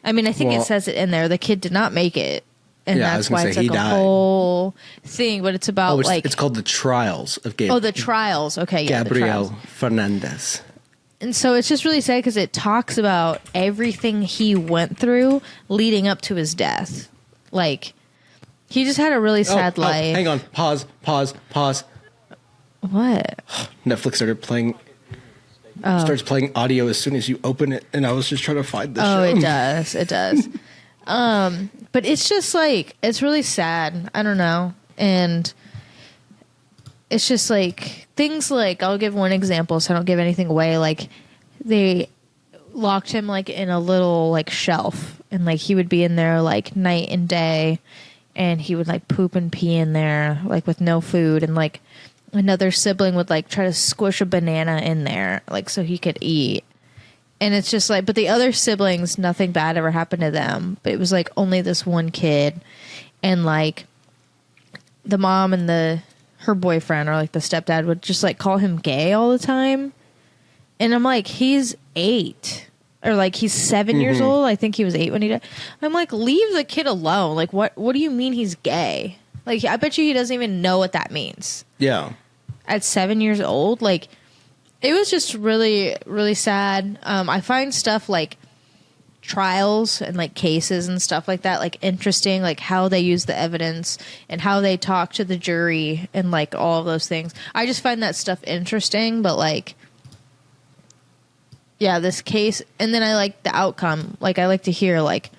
I mean, I think it says it in there. The kid did not make it. And that's why it's like a whole thing, but it's about it's called The Trials of Gabriel. Oh, The Trials. Okay, yeah. Gabriel Fernandez. And so it's just really sad because it talks about everything he went through leading up to his death. Like, he just had a really sad life. Hang on. Pause. What? Netflix started playing. Starts playing audio as soon as you open it, and I was just trying to find the show. Oh, it does. It does. But it's just like, it's really sad. I don't know. And it's just like things like, I'll give one example so I don't give anything away. Like they locked him like in a little like shelf and like he would be in there like night and day and he would like poop and pee in there like with no food, and like another sibling would like try to squish a banana in there like so he could eat. And it's just like, but the other siblings, nothing bad ever happened to them. But it was like only this one kid. And like the mom and her boyfriend or like the stepdad would just like call him gay all the time. And I'm like, he's 8. or like he's 7 years old. I think he was 8 when he died. I'm like, leave the kid alone. Like, what do you mean he's gay? Like, I bet you he doesn't even know what that means. Yeah. At 7 years old, like, it was just really, really sad. I find stuff like trials and like cases and stuff like that like interesting, like how they use the evidence and how they talk to the jury and like all of those things. I just find that stuff interesting, but like, yeah, this case, and then I like the outcome. Like, I like to hear like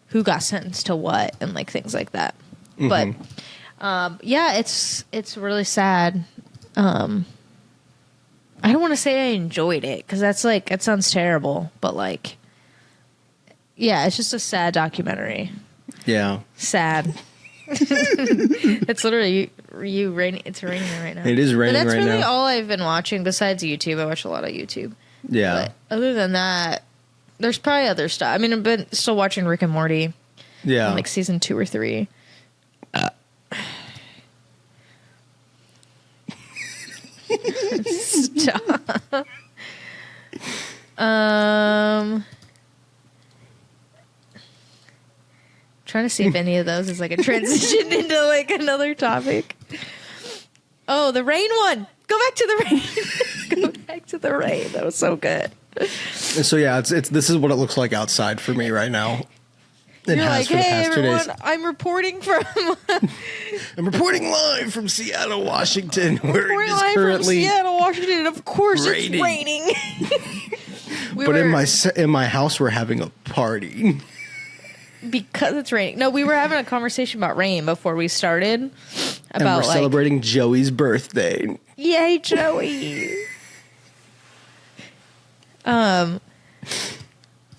who got sentenced to what and like things like that. But yeah, it's really sad. I don't want to say I enjoyed it because that's like, it sounds terrible, but like, yeah, it's just a sad documentary. Yeah. Sad. It's literally raining. It's raining right now. It is raining right now. That's really all I've been watching besides YouTube. I watch a lot of YouTube. Yeah. But other than that, there's probably other stuff. I mean, I've been still watching Rick and Morty. Yeah. Like season 2 or 3. Stop. Trying to see if any of those is like a transition into like another topic. Oh, the rain one. Go back to the rain. Go back to the rain. That was so good. So yeah, it's this is what it looks like outside for me right now. It You're has like, for the hey past 2 days. everyone, I'm reporting from I'm reporting live from Seattle, Washington, where it is from currently. Seattle, Washington, and of course raining. it's raining. But in my house, we're having a party. Because it's raining. No, we were having a conversation about rain before we started. And About we're like, celebrating Joey's birthday. yay, Joey. What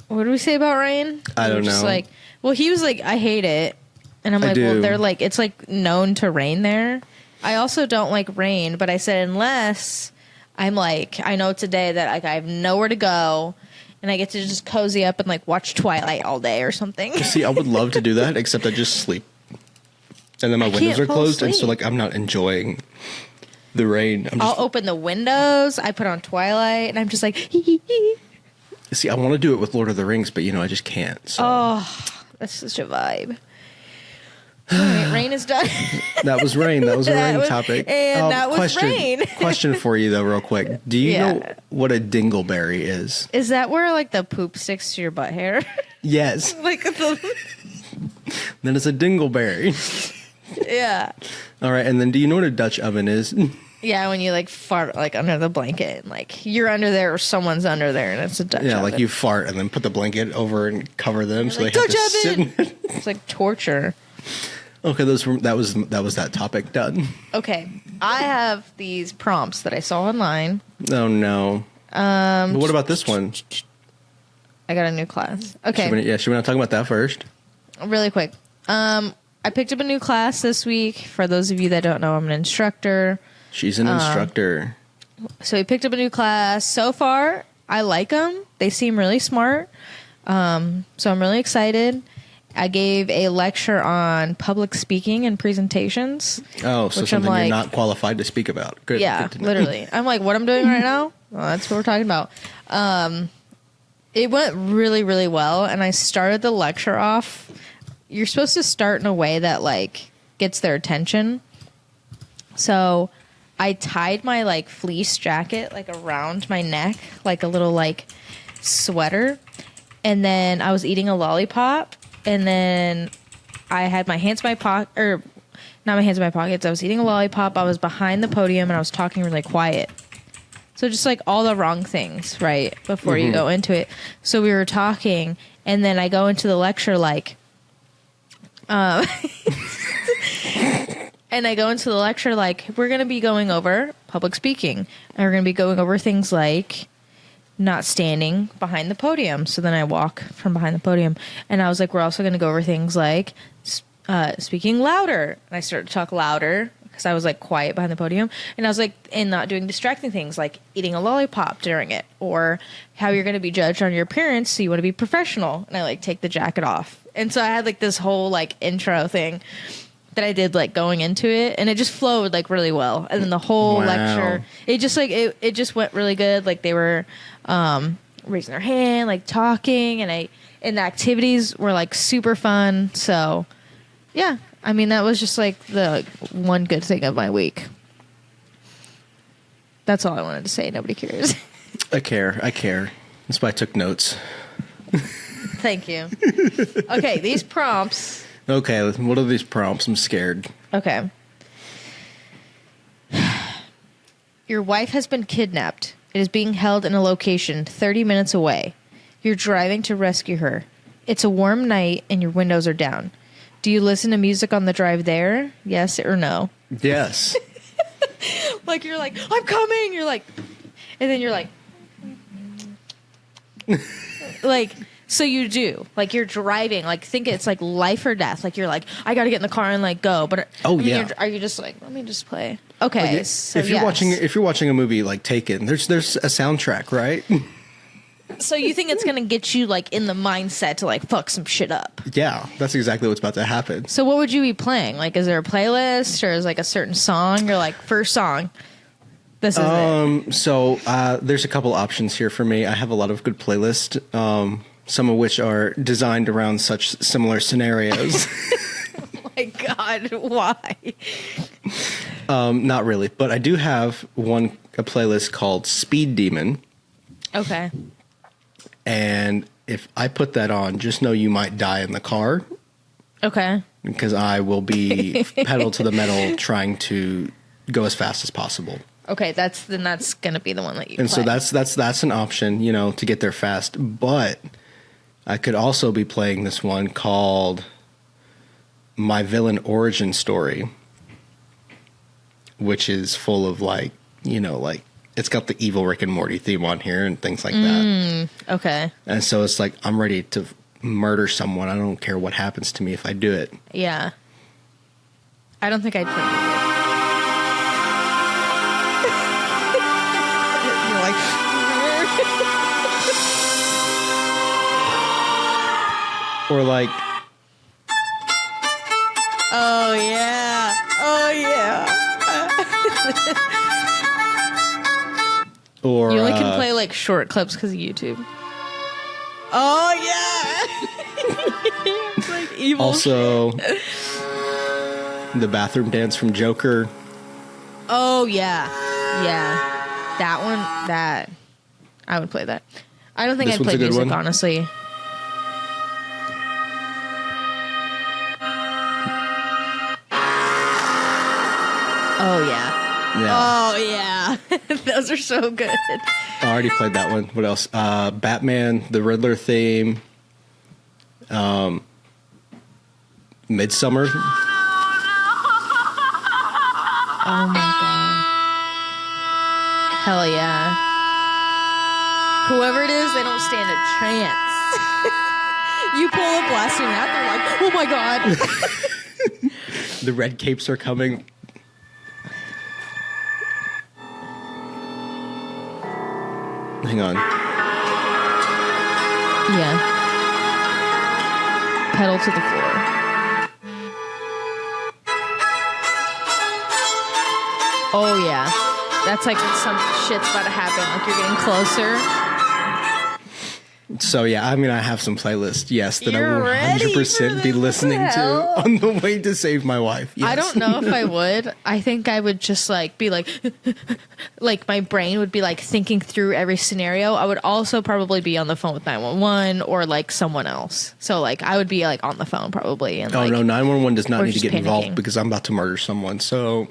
did we say about rain? I We were don't just know. Like, well, he was like, I hate it. And I'm I like, well, do. they're like, it's like known to rain there. I also don't like rain, but I said, unless I'm like, I know today that like I have nowhere to go and I get to just cozy up and like watch Twilight all day or something. See, I would love to do that, except I just sleep. And then my windows can't are fall closed, and so asleep. like I'm not enjoying the rain. I'm just I'll open the windows, I put on Twilight, and I'm just like, hee hee hee. see. I want to do it with Lord of the Rings, but I just can't. So. That's such a vibe. All right, rain is done. That was rain. That was a That rain was- topic. and that was question, rain. Question for you though, real quick. Do you Yeah. know what a dingleberry is? Is that where like the poop sticks to your butt hair? Yes. Like the Then it's a dingleberry. yeah. All right, and then do you know what a Dutch oven is? Yeah, when you like fart like under the blanket and like you're under there or someone's under there and it's a Dutch Yeah, oven. like you fart and then put the blanket over and cover them, so like, they have to Dutch sit. oven! It's like torture. Okay, that was that topic done. Okay, I have these prompts that I saw online. Oh no. But what about this one? I got a new class. Okay, Should we not talk about that first? really quick. I picked up a new class this week. For those of you that don't know, I'm an instructor. She's an instructor. So we picked up a new class. So far, I like them. They seem really smart. So I'm really excited. I gave a lecture on public speaking and presentations. Oh, so which something I'm you're like- not qualified to speak about. Good. Yeah, good to know. literally. I'm like, what I'm doing right now? Well, that's what we're talking about. It went really, really well. And I started the lecture off. You're supposed to start in a way that like gets their attention. So I tied my like fleece jacket like around my neck, like a little like sweater. And then I was eating a lollipop. And then I had my hands in my pocket, or not my hands in my pockets. I was eating a lollipop. I was behind the podium and I was talking really quiet. So just like all the wrong things, right? Before you go into it. So we were talking and then I go into the lecture like, and I go into the lecture like, we're going to be going over public speaking. And we're going to be going over things like not standing behind the podium. So then I walk from behind the podium. And I was like, we're also going to go over things like speaking louder. And I started to talk louder because I was like quiet behind the podium. And I was like, and not doing distracting things like eating a lollipop during it, or how you're going to be judged on your appearance. So you want to be professional. And I like take the jacket off. And so I had like this whole like intro thing that I did like going into it, and it just flowed like really well. And then the whole Wow. lecture, it just like it just went really good. Like they were raising their hand, like talking, and the activities were like super fun. So yeah, I mean, that was just like the one good thing of my week. That's all I wanted to say. Nobody cares. I care. That's why I took notes. Thank you. Okay, these prompts. Okay, what are these prompts? I'm scared. Okay. Your wife has been kidnapped. It is being held in a location 30 minutes away. You're driving to rescue her. It's a warm night and your windows are down. Do you listen to music on the drive there? Yes or no? Yes. Like, you're like, I'm coming. You're like, and then you're like, like, so you do. Like, you're driving. Like, think it's like life or death. Like, you're like, I got to get in the car and like go. But are you just like, let me just play? Okay. Like, so if you're watching a movie like Taken, there's a soundtrack, right? So you think it's gonna get you like in the mindset to like fuck some shit up? Yeah, that's exactly what's about to happen. So what would you be playing? Like, is there a playlist or is like a certain song? You're like, first song, this is it. So there's a couple options here for me. I have a lot of good playlists, some of which are designed around such similar scenarios. Oh my God, why? Not really, but I do have a playlist called Speed Demon. Okay. And if I put that on, just know you might die in the car. Okay. Because I will be pedal to the metal trying to go as fast as possible. Okay, that's going to be the one that you And play. so that's an option, to get there fast. But I could also be playing this one called My Villain Origin Story, which is full of like it's got the evil Rick and Morty theme on here and things like that. Okay. And so it's like, I'm ready to murder someone. I don't care what happens to me if I do it. Yeah. I don't think I'd play music. You're like... Or like... Oh, yeah. Oh, yeah. Or you only can play like short clips because of YouTube. Oh yeah, it's like evil. Also, the bathroom dance from Joker. Oh yeah, that one. That I would play that. I don't think This I'd play one's a good music one. honestly. Oh yeah. Yeah. Oh yeah. Those are so good. I already played that one. What else? Batman, the Riddler theme. Midsummer. Oh my god. Hell yeah. Whoever it is, they don't stand a chance. You pull a blasting that, they're like, oh my god. The red capes are coming. Hang on. Yeah. Pedal to the floor. Oh yeah. That's like when some shit's about to happen. Like you're getting closer. So yeah, I mean, I have some playlists, yes, that I You're will ready 100% for be this? listening What the to hell? on the way to save my wife. Yes. I don't know if I would. I think I would just like be like, like my brain would be like thinking through every scenario. I would also probably be on the phone with 911 or like someone else. So like I would be like on the phone probably. And Oh like, no, 911 does not or need to just get involved panicking. because I'm about to murder someone. So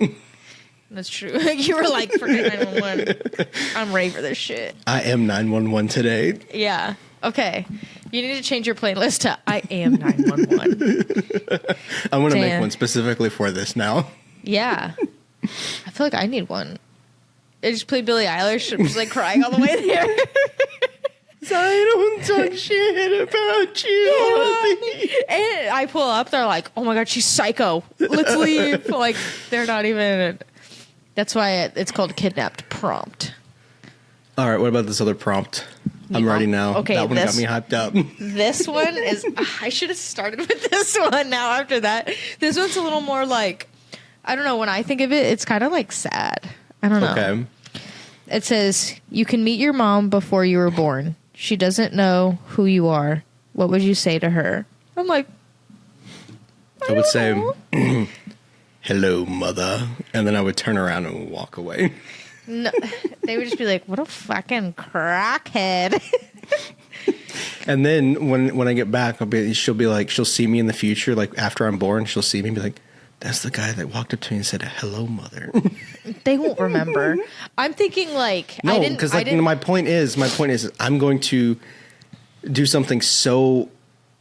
That's true. You were like, forget 911. I'm ready for this shit. I am 911 today. Yeah. Okay. You need to change your playlist to I am 911. I'm going to make Damn. one specifically for this now. Yeah. I feel like I need one. I just played Billie Eilish. I'm just like crying all the way there. I don't talk shit about you. And I pull up. They're like, oh my God, she's psycho. Let's leave. Like, they're not even. That's why it's called Kidnapped Prompt. All right, what about this other prompt? I'm ready now. Okay, that one this- got me hyped up. This one is. I should have started with this one now after that. This one's a little more like. I don't know. When I think of it, it's kind of like sad. I don't know. Okay. It says, you can meet your mom before you were born. She doesn't know who you are. What would you say to her? I'm like, I would say, hello, mother. And then I would turn around and walk away. no. They would just be like, what a fucking crackhead. And then when I get back, she'll be like, she'll see me in the future, like after I'm born, she'll see me and be like, that's the guy that walked up to me and said, hello, mother. They won't remember. I'm thinking like, No, because like, my point is, I'm going to do something so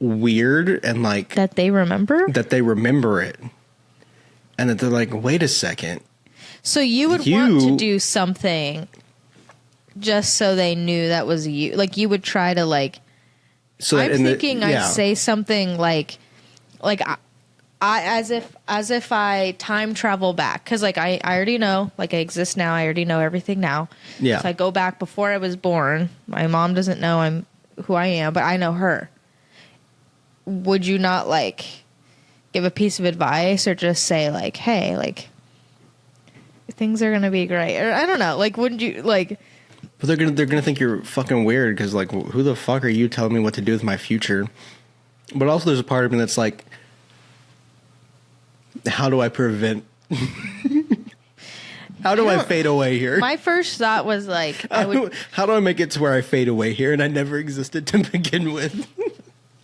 weird and like that they remember it. And that they're like, wait a second. So you would want to do something just so they knew that was you. Like you would try to like. So I'm thinking I'd say something like I as if I time travel back, because like I already know, like I exist now. I already know everything now. Yeah. So I go back before I was born. My mom doesn't know I'm who I am, but I know her. Would you not like give a piece of advice or just say like, hey, like things are gonna be great, or I don't know, like wouldn't you like? But they're gonna think you're fucking weird because like who the fuck are you telling me what to do with my future? But also there's a part of me that's like, how do I prevent? How do I fade away here? My first thought was like, how do I make it to where I fade away here and I never existed to begin with?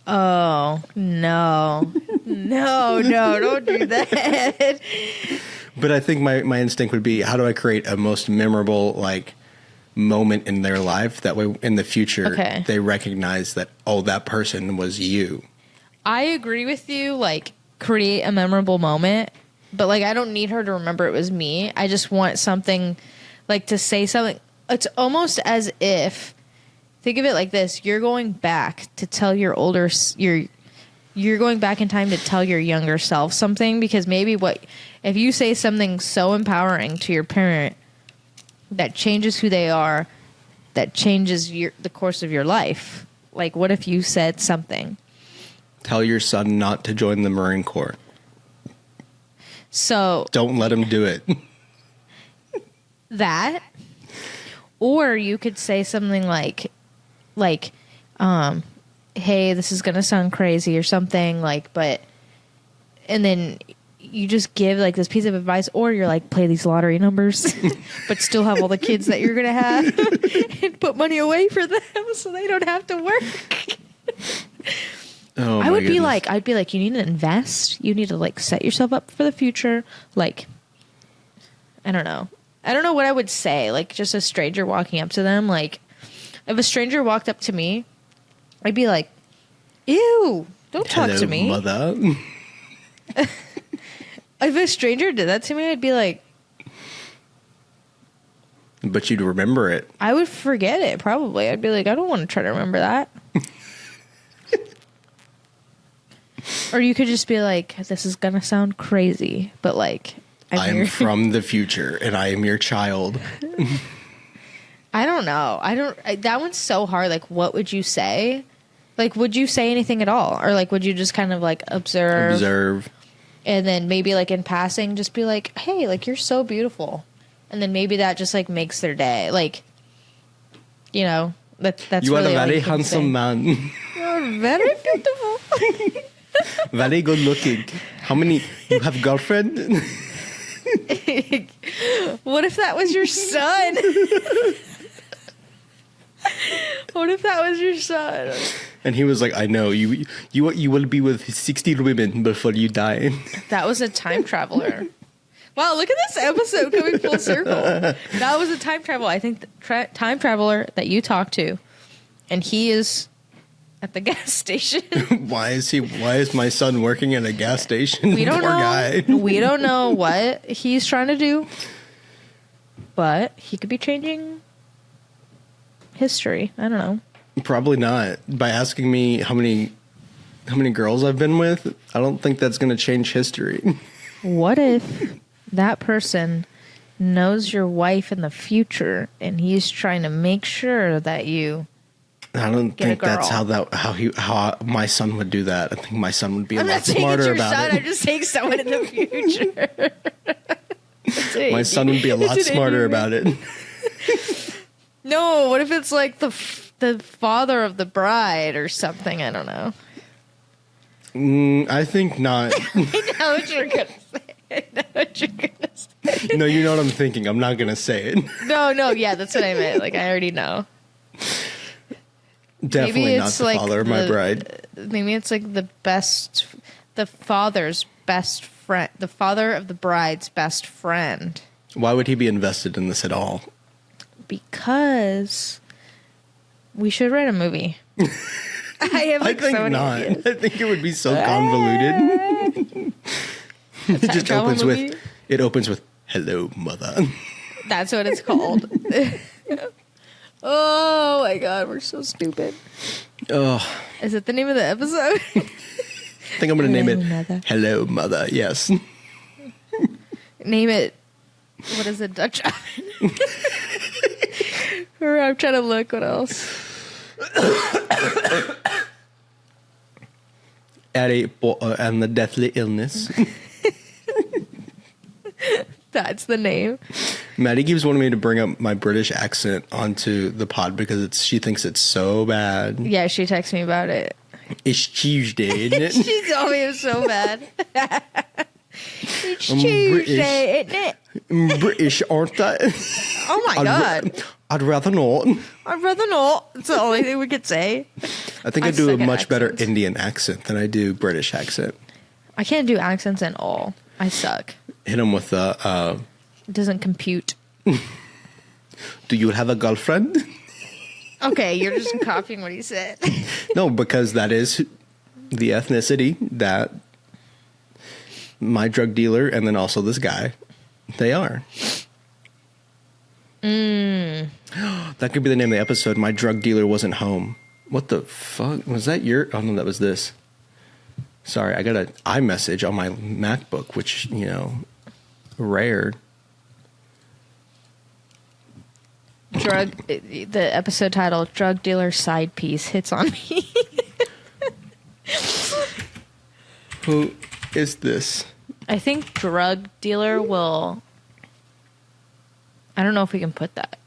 Oh no, don't do that. But I think my instinct would be, how do I create a most memorable like moment in their life, that way in the future they recognize that, oh, that person was you. I agree with you, like create a memorable moment, but like I don't need her to remember it was me. I just want something like to say something. It's almost as if, think of it like this, you're going back to tell your older you're going back in time to tell your younger self something, because maybe if you say something so empowering to your parent that changes who they are, that changes the course of your life. Like, what if you said something? Tell your son not to join the Marine Corps. So don't let him do it. That, or you could say something like, hey, this is gonna sound crazy or something like, and then you just give like this piece of advice, or you're like, play these lottery numbers, but still have all the kids that you're gonna have and put money away for them so they don't have to work. Oh, I'd be like, you need to invest. You need to like set yourself up for the future. Like, I don't know what I would say. Like, just a stranger walking up to them. Like, if a stranger walked up to me, I'd be like, ew, don't talk to me. Mother. If a stranger did that to me, I'd be like... But you'd remember it. I would forget it, probably. I'd be like, I don't want to try to remember that. Or you could just be like, this is going to sound crazy, but like... I'm from the future, and I am your child. I don't know. That one's so hard. Like, what would you say? Like, would you say anything at all? Or like, would you just kind of like observe? And then maybe like in passing, just be like, hey, like you're so beautiful. And then maybe that just like makes their day. Like, you know, that's you really are a very handsome man. You're very beautiful. Very good looking. How many, you have girlfriend? What if that was your son? What if that was your son? And he was like, I know, you will be with 60 women before you die. That was a time traveler. Wow, look at this episode coming full circle. That was a time travel. I think the time traveler that you talked to, and he is at the gas station. Why is my son working at a gas station? We don't Poor know. Guy. We don't know what he's trying to do, but he could be changing history. I don't know. Probably not. By asking me how many girls I've been with, I don't think that's going to change history. What if that person knows your wife in the future and he's trying to make sure that you I don't think that's how my son would do that. I think my son would be a lot smarter about it. I'm just saying someone in the future. My son would be a lot smarter about it. No, what if it's like the father of the bride or something. I don't know. I think not. I know what you're gonna say. I know what you're gonna say. No, you know what I'm thinking. I'm not gonna say it. No, yeah, that's what I meant. Like, I already know. Definitely not it's the like father of my bride. Maybe it's like the father's best friend, the father of the bride's best friend. Why would he be invested in this at all? Because we should write a movie. I have I like think so many not. ideas. I think it would be so convoluted. It just travel opens movie? with "Hello, mother." That's what it's called. Oh my god, we're so stupid. Oh, Is it the name of the episode? I think I'm gonna name it Mother. "Hello, Mother." Yes. Name it. What is it? Dutch oven. Or I'm trying to look. What else? And the deathly illness. That's the name. Maddie keeps wanting me to bring up my British accent onto the pod because she thinks it's so bad. Yeah, she texted me about it. It's Tuesday, isn't it? She told me it was so bad. It's I'm Tuesday, isn't it? British, aren't I? Oh my god. I'd rather not. I'd rather not. It's the only thing we could say. I think I I do a suck at much better accents. Indian accent than I do British accent. I can't do accents at all. I suck. Hit him with the, It doesn't compute. do you have a girlfriend? Okay, you're just copying what he said. No, because that is the ethnicity that my drug dealer and then also this guy, they are. That could be the name of the episode. My drug dealer wasn't home. What the fuck? Was that your... Oh, no, that was this. Sorry, I got an iMessage on my MacBook, which, rare. The episode title, Drug Dealer Side Piece, hits on me. Who is this? I think drug dealer will... I don't know if we can put that.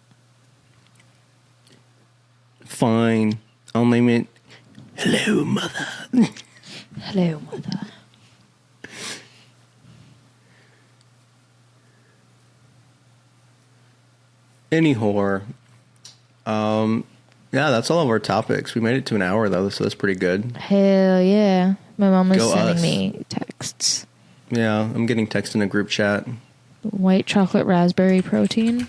Fine. I'll name it Hello, Mother. Hello, mother. Anyhow, yeah, that's all of our topics. We made it to an hour though, so that's pretty good. Hell yeah. My mom is Go sending us. me texts. Yeah, I'm getting text in a group chat. White chocolate raspberry protein.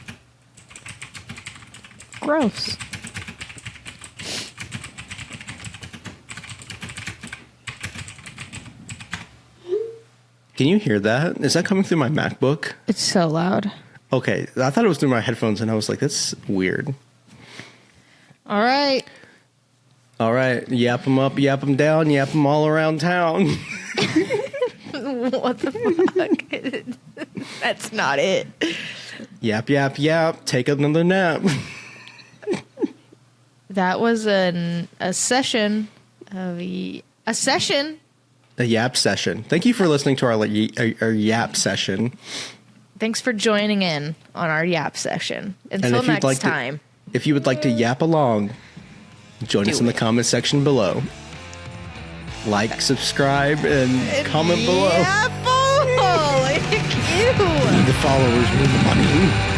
Gross. Can you hear that? Is that coming through my MacBook? It's so loud. Okay, I thought it was through my headphones, and I was like, that's weird. All right. All right, yap them up, yap them down, yap them all around town. What the fuck? That's not it. Yap, yap, yap, take another nap. That was a session of a session. A yap session. Thank you for listening to our yap session. Thanks for joining in on our yap session. And Until if you'd next like time. If you would like to yap along, join us in the comment section below. Like, subscribe, and comment below. Apple! Ew! The followers mean money.